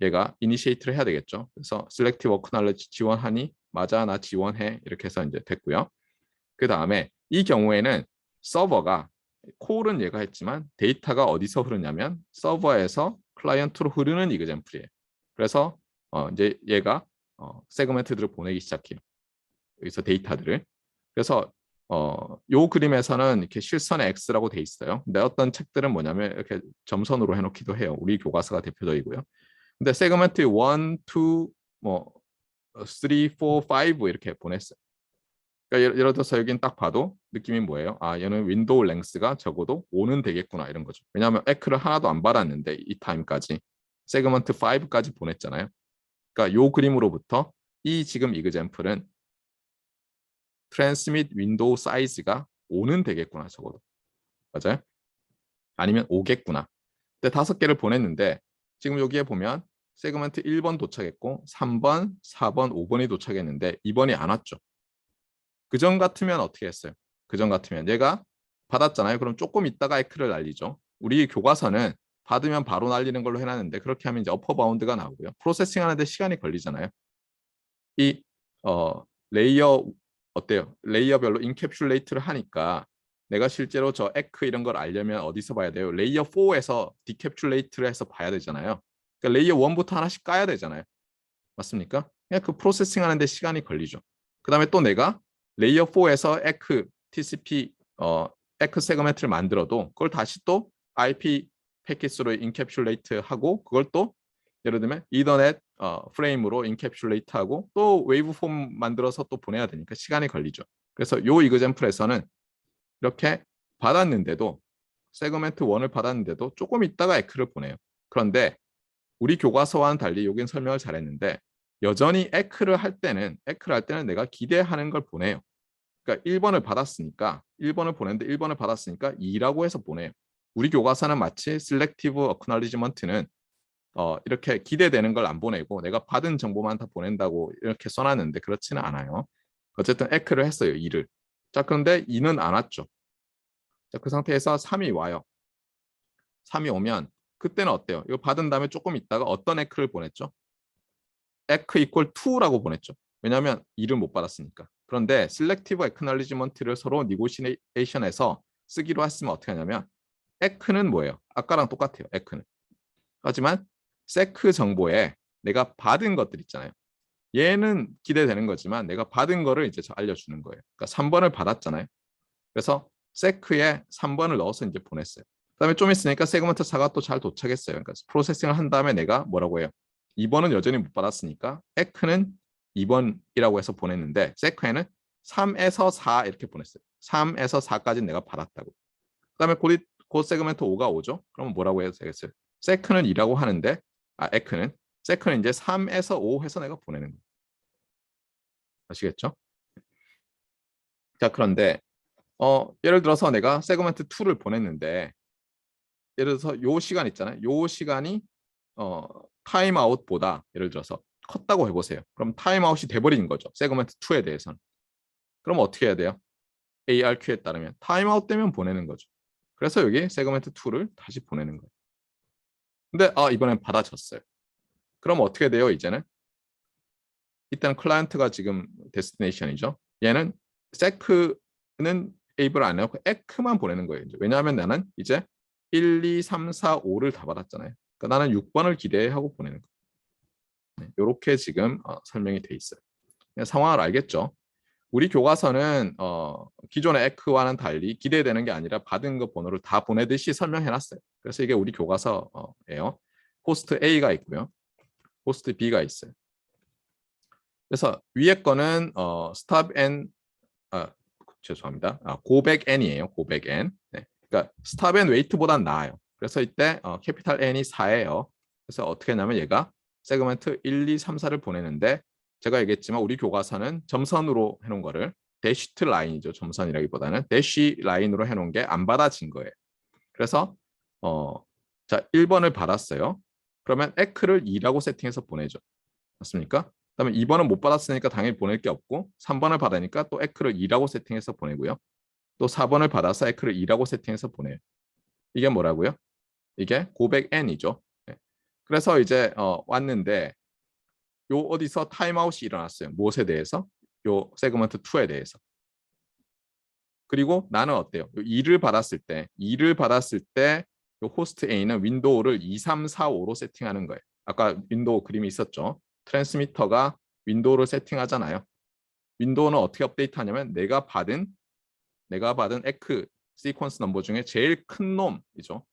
얘가 이니시에이트를 해야 되겠죠. 그래서 셀렉티브 어크날리지 지원하니? 맞아, 나 지원해. 이렇게 해서 이제 됐고요. 그 다음에 이 경우에는 서버가 콜은 얘가 했지만 데이터가 어디서 흐르냐면 서버에서 클라이언트로 흐르는 이그젠플이에요. 그래서 이제 얘가 세그멘트들을 보내기 시작해요. 여기서 데이터들을. 그래서 요 그림에서는 이렇게 실선의 X라고 돼 있어요. 근데 어떤 책들은 뭐냐면 이렇게 점선으로 해놓기도 해요. 우리 교과서가 대표적이고요. 근데 세그멘트 1, 2, 뭐 3, 4, 5 이렇게 보냈어요. 그러니까 예를 들어서 여긴 딱 봐도 느낌이 뭐예요? 얘는 윈도우 랭스가 적어도 5는 되겠구나 이런 거죠. 왜냐하면 에크를 하나도 안 받았는데 이 타임까지 세그먼트 5까지 보냈잖아요. 그러니까 요 그림으로부터 이 지금 이그젠플은 트랜스밋 윈도우 사이즈가 5는 되겠구나 적어도. 맞아요? 아니면 5겠구나. 근데 5개를 보냈는데 지금 여기에 보면 세그먼트 1번 도착했고 3번, 4번, 5번이 도착했는데 2번이 안 왔죠. 그전 같으면 어떻게 했어요? 그전 같으면 얘가 받았잖아요. 그럼 조금 있다가 에크를 날리죠. 우리 교과서는 받으면 바로 날리는 걸로 해놨는데 그렇게 하면 이제 어퍼 바운드가 나오고요. 프로세싱 하는데 시간이 걸리잖아요. 이 레이어 어때요? 레이어별로 인캡슐레이트를 하니까 내가 실제로 저 에크 이런 걸 알려면 어디서 봐야 돼요? 레이어 4에서 디캡슐레이트를 해서 봐야 되잖아요. 그러니까 레이어 1부터 하나씩 까야 되잖아요. 맞습니까? 그냥 그 프로세싱 하는데 시간이 걸리죠. 그 다음에 또 내가 레이어 4에서 에크 TCP 에크 세그멘트를 만들어도 그걸 다시 또 IP 패킷으로 인캡슐레이트 하고 그걸 또 예를 들면 이더넷 프레임으로 인캡슐레이트 하고 또 웨이브 폼 만들어서 또 보내야 되니까 시간이 걸리죠. 그래서 요 이그젠플에서는 이렇게 받았는데도 세그멘트 1을 받았는데도 조금 있다가 에크를 보내요. 그런데 우리 교과서와는 달리 여긴 설명을 잘했는데 여전히 에크를 할 때는 내가 기대하는 걸 보내요. 그러니까 1번을 받았으니까 1번을 보냈는데 1번을 받았으니까 2라고 해서 보내요. 우리 교과서는 마치 Selective Acknowledgement는 이렇게 기대되는 걸 안 보내고 내가 받은 정보만 다 보낸다고 이렇게 써놨는데 그렇지는 않아요. 어쨌든 에크를 했어요. 2를. 자, 그런데 2는 안 왔죠. 자, 그 상태에서 3이 와요. 3이 오면 그때는 어때요? 이거 받은 다음에 조금 있다가 어떤 에크를 보냈죠? 에크 이퀄 2라고 보냈죠. 왜냐하면 2를 못 받았으니까. 그런데 셀렉티브 애크널리지먼트를 서로 니고시에이션에서 쓰기로 했으면 어떻게 하냐면 에크는 뭐예요? 아까랑 똑같아요. 에크는. 하지만 세크 정보에 내가 받은 것들 있잖아요. 얘는 기대되는 거지만 내가 받은 거를 이제 알려주는 거예요. 그러니까 3번을 받았잖아요. 그래서 세크에 3번을 넣어서 이제 보냈어요. 그다음에 좀 있으니까 세그먼트 4가 또 잘 도착했어요. 그러니까 프로세싱을 한 다음에 내가 뭐라고 해요? 2번은 여전히 못 받았으니까 에크는 2번이라고 해서 보냈는데 세크에는 3에서 4 이렇게 보냈어요. 3에서 4까지 내가 받았다고. 그다음에 곧 세그먼트 5가 오죠. 그러면 뭐라고 해야 되겠어요? 세크는 2라고 하는데 세크는 이제 3에서 5 해서 내가 보내는 거예요. 아시겠죠? 자, 그런데 예를 들어서 내가 세그먼트 2를 보냈는데 예를 들어서 요 시간 있잖아요. 요 시간이 타임아웃보다 예를 들어서 컸다고 해보세요. 그럼 타임아웃이 돼버리는 거죠. 세그먼트 2에 대해서는. 그럼 어떻게 해야 돼요? ARQ에 따르면 타임아웃 되면 보내는 거죠. 그래서 여기 세그먼트 2를 다시 보내는 거예요. 근데 이번엔 받아졌어요. 그럼 어떻게 돼요? 이제는 일단 클라이언트가 지금 데스티네이션이죠. 얘는 세크는 에이블 안 해놓고 에크만 보내는 거예요. 왜냐하면 나는 이제 1, 2, 3, 4, 5를 다 받았잖아요. 그러니까 나는 6번을 기대하고 보내는 거예요. 이렇게 지금 설명이 돼 있어요. 상황을 알겠죠? 우리 교과서는 기존의 에크와는 달리 기대되는 게 아니라 받은 거 번호를 다 보내듯이 설명해 놨어요. 그래서 이게 우리 교과서예요. 호스트 A가 있고요. 호스트 B가 있어요. 그래서 위에 거는 stop n 죄송합니다. 고백 n이에요. 고백 n. 네. 그러니까 stop and wait보단 나아요. 그래서 이때 캐피탈 n이 4예요. 그래서 어떻게 하냐면 얘가 세그먼트 1, 2, 3, 4를 보내는데 제가 얘기했지만 우리 교과서는 점선으로 해놓은 거를 대시트 라인이죠. 점선이라기보다는 대시 라인으로 해놓은 게 안 받아진 거예요. 그래서 자 1번을 받았어요. 그러면 에크를 2라고 세팅해서 보내죠. 맞습니까? 그다음에 2번은 못 받았으니까 당연히 보낼 게 없고 3번을 받으니까 또 에크를 2라고 세팅해서 보내고요. 또 4번을 받아서 에크를 2라고 세팅해서 보내요. 이게 뭐라고요? 이게 고백 n이죠. 네. 그래서 이제 왔는데 요 어디서 타임아웃이 일어났어요. 무엇에 대해서? 요 세그먼트 2에 대해서. 그리고 나는 어때요? 2를 받았을 때 요 호스트 A는 윈도우를 2, 3, 4, 5로 세팅하는 거예요. 아까 윈도우 그림이 있었죠. 트랜스미터가 윈도우를 세팅하잖아요. 윈도우는 어떻게 업데이트하냐면 내가 받은 에크 시퀀스 넘버 중에 제일 큰 놈이죠.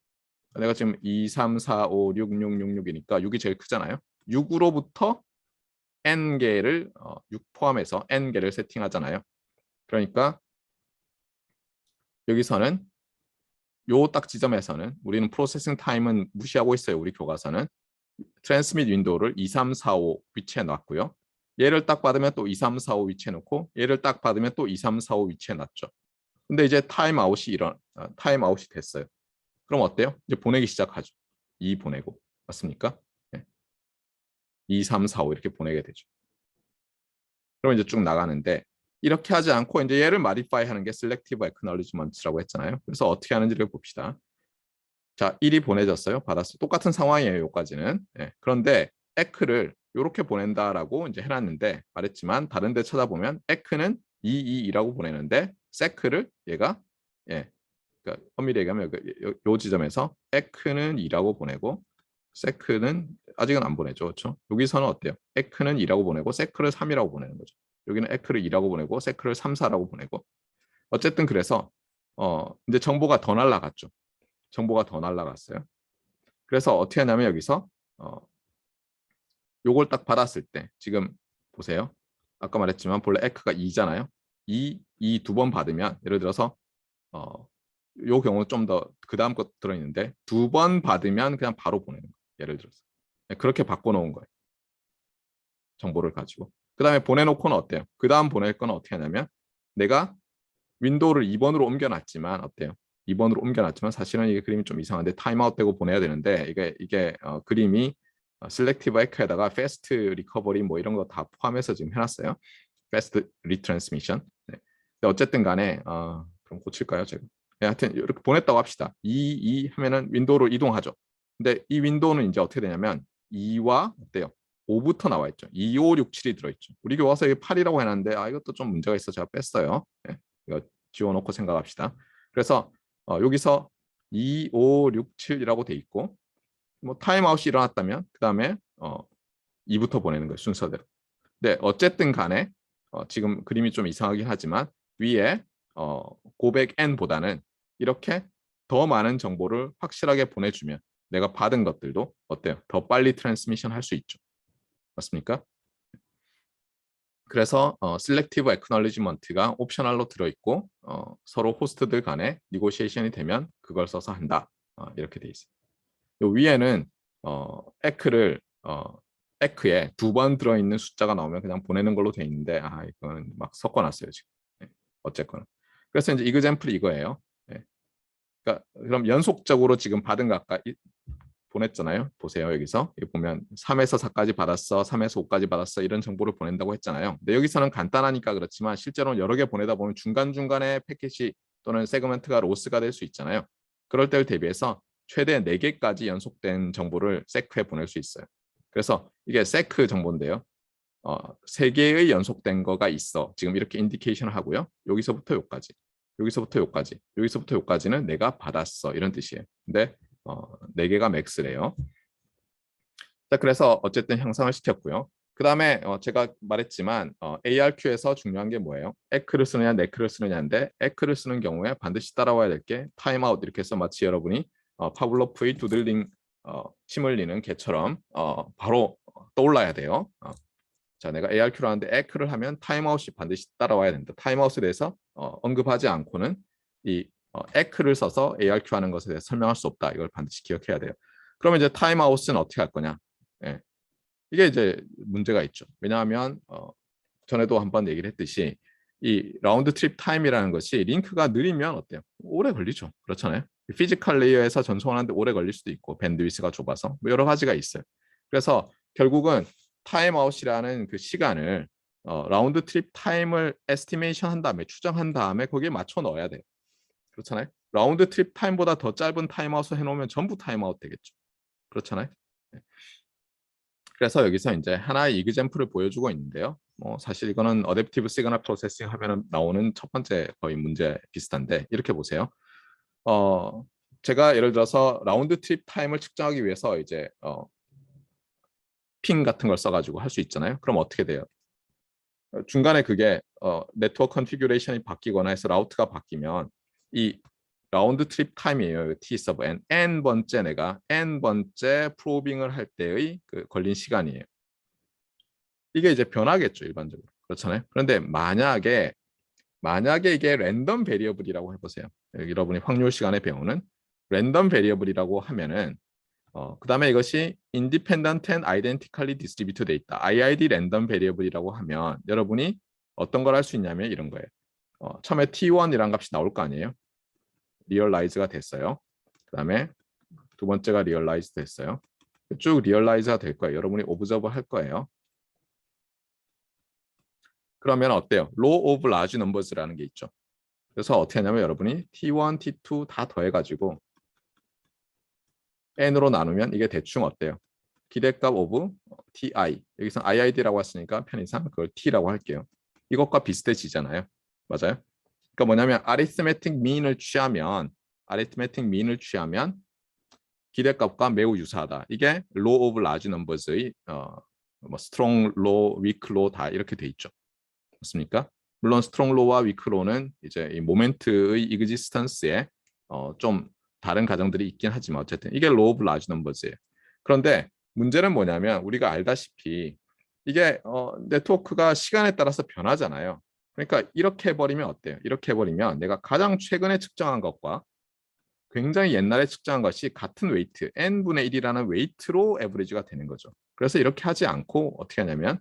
내가 지금 2, 3, 4, 5, 6, 6, 6, 6이니까 6이 제일 크잖아요. 6으로부터 n개를 6 포함해서 n개를 세팅하잖아요. 그러니까 여기서는 요 딱 지점에서는 우리는 프로세싱 타임은 무시하고 있어요. 우리 교과서는 트랜스밋 윈도우를 2, 3, 4, 5 위치해 놨고요. 얘를 딱 받으면 또 2, 3, 4, 5 위치해 놓고 얘를 딱 받으면 또 2, 3, 4, 5 위치해 놨죠. 근데 이제 타임아웃이 됐어요. 그럼 어때요? 이제 보내기 시작하죠. 2 보내고 맞습니까? 네. 2, 3, 4, 5 이렇게 보내게 되죠. 그럼 이제 쭉 나가는데 이렇게 하지 않고 이제 얘를 modify 하는 게 selective acknowledgement라고 했잖아요. 그래서 어떻게 하는지를 봅시다. 자, 1이 보내졌어요. 받았어요. 똑같은 상황이에요. 여기까지는. 네. 그런데 에크를 이렇게 보낸다라고 이제 해놨는데 말했지만 다른 데 찾아보면 에크는 222라고 보내는데 세크를 얘가 그러니까 엄밀히 얘기하면 요 지점에서 에크는 2라고 보내고 세크는 아직은 안 보내죠. 그렇죠? 여기서는 어때요? 에크는 2라고 보내고 세크를 3이라고 보내는 거죠. 여기는 에크를 2라고 보내고 세크를 3, 4라고 보내고 어쨌든 그래서 이제 정보가 더 날라갔죠. 정보가 더 날라갔어요. 그래서 어떻게 하냐면 여기서 요걸 딱 받았을 때 지금 보세요. 아까 말했지만 본래 에크가 2잖아요. 2 두 번 받으면 예를 들어서 요 경우 좀 더 그 다음 것 들어있는데 두 번 받으면 그냥 바로 보내는 거예요. 예를 들어서 그렇게 바꿔놓은 거예요. 정보를 가지고. 그 다음에 보내놓고는 어때요? 그 다음 보낼 거는 어떻게 하냐면 내가 윈도우를 2번으로 옮겨놨지만 어때요? 2번으로 옮겨놨지만 사실은 이게 그림이 좀 이상한데 타임아웃 되고 보내야 되는데 이게 그림이 셀렉티브 에크에다가 패스트 리커버리 뭐 이런 거 다 포함해서 지금 해놨어요. 패스트 리트랜스미션. 네. 근데 어쨌든 간에 그럼 고칠까요, 제가? 네, 하여튼 이렇게 보냈다고 합시다. 2 하면은 윈도우로 이동하죠. 근데 이 윈도우는 이제 어떻게 되냐면 2와 어때요? 5부터 나와 있죠. 2, 5, 6, 7이 들어있죠. 우리 교과서에 8이라고 해놨는데 이것도 좀 문제가 있어 제가 뺐어요. 네. 이거 지워놓고 생각합시다. 그래서 여기서 2, 5, 6, 7이라고 돼 있고 뭐 타임아웃이 일어났다면 그 다음에 2부터 보내는 거예요. 순서대로. 네, 어쨌든 간에 지금 그림이 좀 이상하긴 하지만 위에 고백 n보다는 이렇게 더 많은 정보를 확실하게 보내주면 내가 받은 것들도 어때요? 더 빨리 트랜스미션 할 수 있죠. 맞습니까? 그래서 셀렉티브 애크놀리지먼트가 옵셔널로 들어있고 서로 호스트들 간에 니고시에이션이 되면 그걸 써서 한다. 이렇게 돼 있어요. 요 위에는 에크를 에크에 두 번 들어있는 숫자가 나오면 그냥 보내는 걸로 돼 있는데 이거는 막 섞어놨어요 지금. 네. 어쨌거나. 그래서 이제 이그젬플이 이거예요. 네. 그러니까 그럼 연속적으로 지금 받은 거 아까 보냈잖아요. 보세요. 여기서 여기 보면 3에서 4까지 받았어. 3에서 5까지 받았어. 이런 정보를 보낸다고 했잖아요. 근데 여기서는 간단하니까 그렇지만 실제로는 여러 개 보내다 보면 중간중간에 패킷이 또는 세그먼트가 로스가 될 수 있잖아요. 그럴 때를 대비해서 최대 4개까지 연속된 정보를 세크에 보낼 수 있어요. 그래서 이게 세크 정보인데요. 3개의 연속된 거가 있어. 지금 이렇게 인디케이션을 하고요. 여기서부터 여기까지. 여기서부터 여기까지. 여기서부터 여기까지는 내가 받았어. 이런 뜻이에요. 근데 4개가 맥스래요. 자, 그래서 어쨌든 형상을 시켰고요. 그 다음에 제가 말했지만 ARQ에서 중요한 게 뭐예요? 에크를 쓰느냐 네크를 쓰느냐인데 에크를 쓰는 경우에 반드시 따라와야 될 게 타임아웃 이렇게 해서 마치 여러분이 파블로프의 두들링 침 흘리는 개처럼 바로 떠올라야 돼요. 자, 내가 ARQ를 하는데 에크를 하면 타임아웃이 반드시 따라와야 된다. 타임아웃에 대해서 언급하지 않고는 이 에크를 써서 ARQ 하는 것에 대해서 설명할 수 없다. 이걸 반드시 기억해야 돼요. 그러면 이제 타임아웃은 어떻게 할 거냐? 예. 이게 이제 문제가 있죠. 왜냐하면 전에도 한번 얘기를 했듯이 이 라운드 트립 타임이라는 것이 링크가 느리면 어때요? 오래 걸리죠. 그렇잖아요. 피지컬 레이어에서 전송하는데 오래 걸릴 수도 있고 밴드위스가 좁아서 뭐 여러 가지가 있어요. 그래서 결국은 타임아웃이라는 그 시간을 라운드 트립 타임을 에스티메이션 한 다음에 추정한 다음에 거기에 맞춰 넣어야 돼요. 그렇잖아요. 라운드 트립 타임보다 더 짧은 타임아웃을 해놓으면 전부 타임아웃 되겠죠. 그렇잖아요. 네. 그래서 여기서 이제 하나의 이그젬플을 보여주고 있는데요. 뭐 사실 이거는 어댑티브 시그널 프로세싱 하면 나오는 첫 번째 거의 문제 비슷한데 이렇게 보세요. 제가 예를 들어서 라운드 트립 타임을 측정하기 위해서 이제 핑 같은 걸 써가지고 할 수 있잖아요. 그럼 어떻게 돼요? 중간에 그게 네트워크 컨피규레이션이 바뀌거나 해서 라우트가 바뀌면 이 라운드 트립 타임이에요. T 서브 n 번째 내가 n 번째 프로빙을 할 때의 그 걸린 시간이에요. 이게 이제 변하겠죠, 일반적으로. 그렇잖아요. 그런데 만약에 이게 랜덤 베리어블이라고 해보세요. 여러분이 확률 시간에 배우는 랜덤 베리어블이라고 하면은 그다음에 이것이 independent and identically distributed 돼 있다. IID 랜덤 베리어블이라고 하면 여러분이 어떤 걸 할 수 있냐면 이런 거예요. 처음에 T1이란 값이 나올 거 아니에요. 리얼라이즈가 됐어요. 그다음에 두 번째가 리얼라이즈 됐어요. 쭉 리얼라이즈가 될 거예요. 여러분이 오브저브 할 거예요. 그러면 어때요? Law of large numbers라는 게 있죠. 그래서 어떻게 하냐면 여러분이 T1, T2 다 더해가지고 n으로 나누면 이게 대충 어때요? 기대값 오브 ti. 여기서 iid라고 했으니까 편의상 그걸 t라고 할게요. 이것과 비슷해지잖아요. 맞아요? 그러니까 뭐냐면 arithmetic mean을 취하면 기대값과 매우 유사하다. 이게 law of large numbers의 뭐 strong law, weak law 다 이렇게 돼 있죠. 맞습니까? 물론 strong law와 weak law는 이제 이 모멘트의 existence에 좀 다른 가정들이 있긴 하지만 어쨌든 이게 law of large numbers예요. 그런데 문제는 뭐냐면 우리가 알다시피 이게 네트워크가 시간에 따라서 변하잖아요. 그러니까 이렇게 해버리면 어때요? 이렇게 해버리면 내가 가장 최근에 측정한 것과 굉장히 옛날에 측정한 것이 같은 웨이트, n분의 1이라는 웨이트로 에버리지가 되는 거죠. 그래서 이렇게 하지 않고 어떻게 하냐면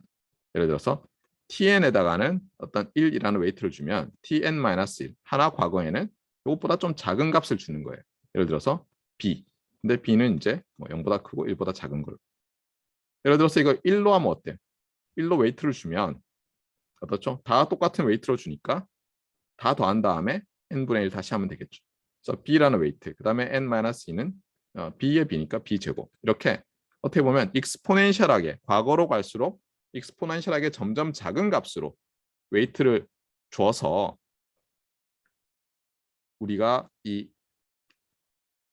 예를 들어서 tn에다가는 어떤 1이라는 웨이트를 주면 tn-1 하나 과거에는 이것보다 좀 작은 값을 주는 거예요. 예를 들어서 b. 근데 b는 이제 뭐 0보다 크고 1보다 작은 걸. 예를 들어서 이거 1로 하면 어때요? 1로 웨이트를 주면 어떻죠? 다 똑같은 웨이트로 주니까 다 더한 다음에 n분의 1 다시 하면 되겠죠. 그래서 b라는 웨이트, 그 다음에 n-2는 b의 b니까 b제곱. 이렇게 어떻게 보면 익스포넨셜하게 과거로 갈수록 익스포넨셜하게 점점 작은 값으로 웨이트를 줘서 우리가 이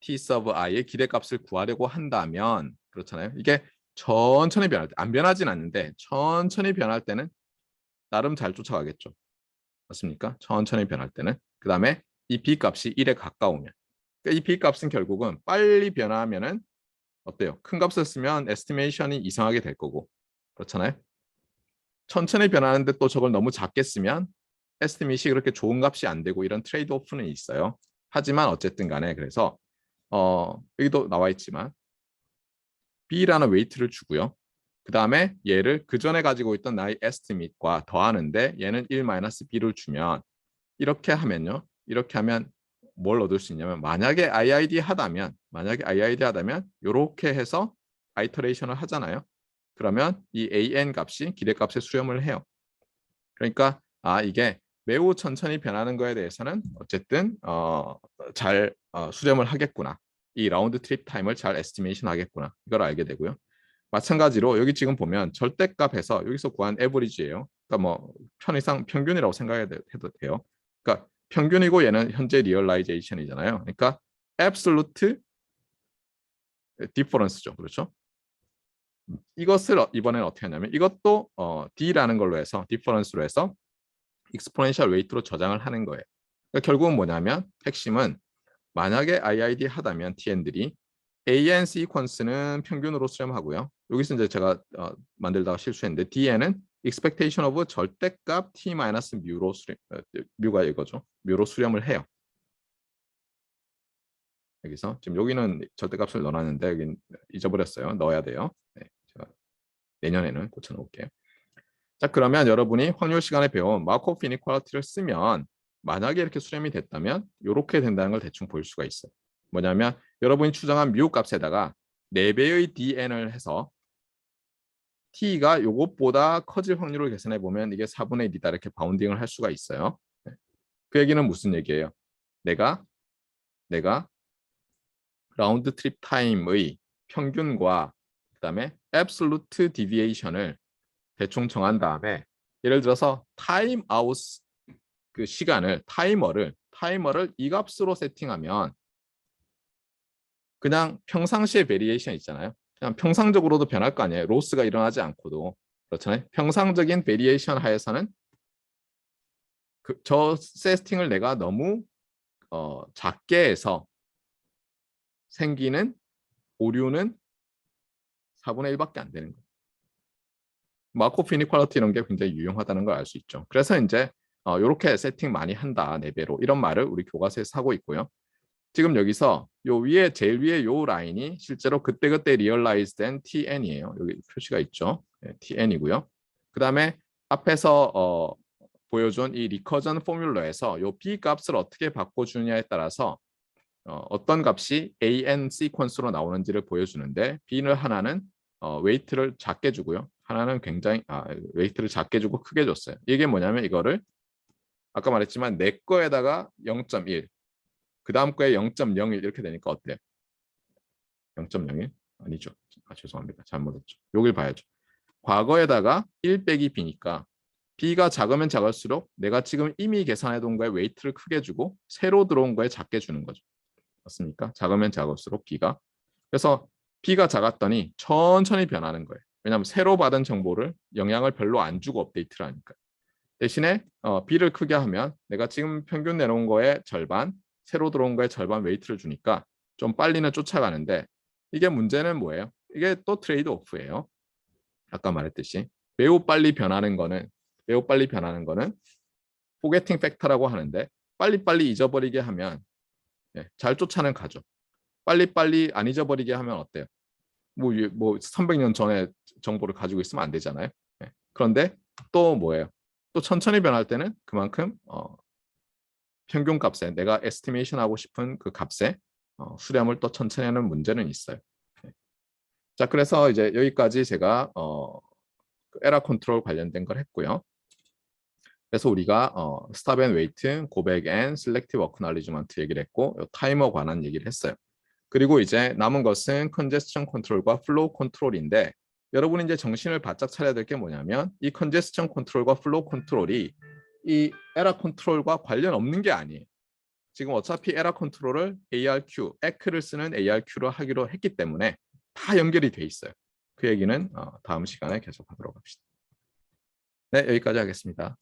t sub i의 기대값을 구하려고 한다면 그렇잖아요. 이게 천천히 변할 때, 안 변하진 않는데 천천히 변할 때는 나름 잘 쫓아가겠죠. 맞습니까? 천천히 변할 때는. 그 다음에 이 b 값이 1에 가까우면 그러니까 이 b 값은 결국은 빨리 변하면은 어때요? 큰 값을 쓰면 에스티메이션이 이상하게 될 거고 그렇잖아요. 천천히 변하는데 또 저걸 너무 작게 쓰면 에스티메이션이 그렇게 좋은 값이 안 되고 이런 트레이드 오프는 있어요. 하지만 어쨌든 간에 그래서 여기도 나와 있지만 b라는 웨이트를 주고요. 그 다음에 얘를 그 전에 가지고 있던 나의 에스티밋과 더하는데 얘는 1-b를 주면 이렇게 하면요. 이렇게 하면 뭘 얻을 수 있냐면 만약에 IID 하다면 이렇게 해서 아이터레이션을 하잖아요. 그러면 이 AN 값이 기대값에 수렴을 해요. 그러니까 이게 매우 천천히 변하는 거에 대해서는 어쨌든 잘 수렴을 하겠구나. 이 라운드 트립 타임을 잘 에스티메이션 하겠구나. 이걸 알게 되고요. 마찬가지로 여기 지금 보면 절대값에서 여기서 구한 에버리지예요. 그러니까 뭐 편의상 평균이라고 생각해도 돼요. 그러니까 평균이고 얘는 현재 리얼라이제이션이잖아요. 그러니까 absolute difference죠. 그렇죠? 이것을 이번에는 어떻게 하냐면 이것도 D라는 걸로 해서 디퍼런스로 해서 exponential weight로 저장을 하는 거예요. 그러니까 결국은 뭐냐면 핵심은 만약에 IID 하다면 TN들이 AN 시퀀스는 평균으로 수렴하고요. 여기서 이제 제가 만들다가 실수했는데 DN은 expectation of 절대값 T-뮤로 뮤가 이거죠. 뮤로 수렴을 해요. 여기서 지금 여기는 절대값을 넣어놨는데 여기 잊어버렸어요. 넣어야 돼요. 네, 제가 내년에는 고쳐놓을게요. 자, 그러면 여러분이 확률 시간에 배운 마코프 이니퀄리티를 쓰면 만약에 이렇게 수렴이 됐다면 이렇게 된다는 걸 대충 볼 수가 있어요. 뭐냐면 여러분이 추정한 뮤 값에다가 4배의 DN을 해서 T가 이것보다 커질 확률을 계산해 보면 이게 4분의 1이다 이렇게 바운딩을 할 수가 있어요. 네. 그 얘기는 무슨 얘기예요? 내가 라운드 트립 타임의 평균과 그다음에 absolute deviation을 대충 정한 다음에 예를 들어서 타임 아웃 그 시간을 타이머를 이 값으로 세팅하면 그냥 평상시의 베리에이션 있잖아요. 그냥 평상적으로도 변할 거 아니에요. 로스가 일어나지 않고도 그렇잖아요. 평상적인 베리에이션 하에서는 저 세팅을 내가 너무 작게 해서 생기는 오류는 4분의 1밖에 안 되는 거예요. 마코프 이니퀄리티 이런 게 굉장히 유용하다는 걸 알 수 있죠. 그래서 이제 이렇게 세팅 많이 한다 4배로 이런 말을 우리 교과서에서 하고 있고요. 지금 여기서 요 위에 제일 위에 요 라인이 실제로 그때그때 리얼라이즈된 TN이에요. 여기 표시가 있죠. 네, TN이고요. 그 다음에 앞에서 보여준 이 리커전 포뮬러에서 요 B 값을 어떻게 바꿔주느냐에 따라서 어떤 값이 AN 시퀀스로 나오는지를 보여주는데 B는 하나는 웨이트를 작게 주고요. 하나는 굉장히 웨이트를 작게 주고 크게 줬어요. 이게 뭐냐면 이거를 아까 말했지만 내 거에다가 0.1 그 다음 거에 0.01 이렇게 되니까 어때요? 0.01? 아니죠. 죄송합니다. 잘못했죠. 여길 봐야죠. 과거에다가 1 빼기 B니까 B가 작으면 작을수록 내가 지금 이미 계산해 둔 거에 웨이트를 크게 주고 새로 들어온 거에 작게 주는 거죠. 맞습니까? 작으면 작을수록 B가. 그래서 B가 작았더니 천천히 변하는 거예요. 왜냐하면 새로 받은 정보를 영향을 별로 안 주고 업데이트를 하니까. 대신에 B를 크게 하면 내가 지금 평균 내놓은 거의 절반, 새로 들어온 거의 절반 웨이트를 주니까 좀 빨리는 쫓아가는데 이게 문제는 뭐예요? 이게 또 트레이드 오프예요. 아까 말했듯이 매우 빨리 변하는 거는 포게팅 팩터라고 하는데 빨리빨리 잊어버리게 하면 잘 쫓아는 가죠. 빨리빨리 안 잊어버리게 하면 어때요? 뭐 300년 전에 정보를 가지고 있으면 안 되잖아요. 그런데 또 뭐예요? 또 천천히 변할 때는 그만큼 평균 값에 내가 에스티메이션 하고 싶은 그 값에 수렴을 또 천천히 하는 문제는 있어요. 자, 그래서 이제 여기까지 제가 에러 컨트롤 관련된 걸 했고요. 그래서 우리가 스탑 앤 웨이트, 고백 앤 셀렉티브 어크놀리지먼트 얘기를 했고 타이머 관한 얘기를 했어요. 그리고 이제 남은 것은 컨제스천 컨트롤과 플로우 컨트롤인데 여러분이 이제 정신을 바짝 차려야 될 게 뭐냐면 이 컨제스천 컨트롤과 플로우 컨트롤이 이 에러 컨트롤과 관련 없는 게 아니에요. 지금 어차피 에러 컨트롤을 ARQ, EC를 쓰는 ARQ로 하기로 했기 때문에 다 연결이 돼 있어요. 그 얘기는 다음 시간에 계속하도록 합시다. 네, 여기까지 하겠습니다.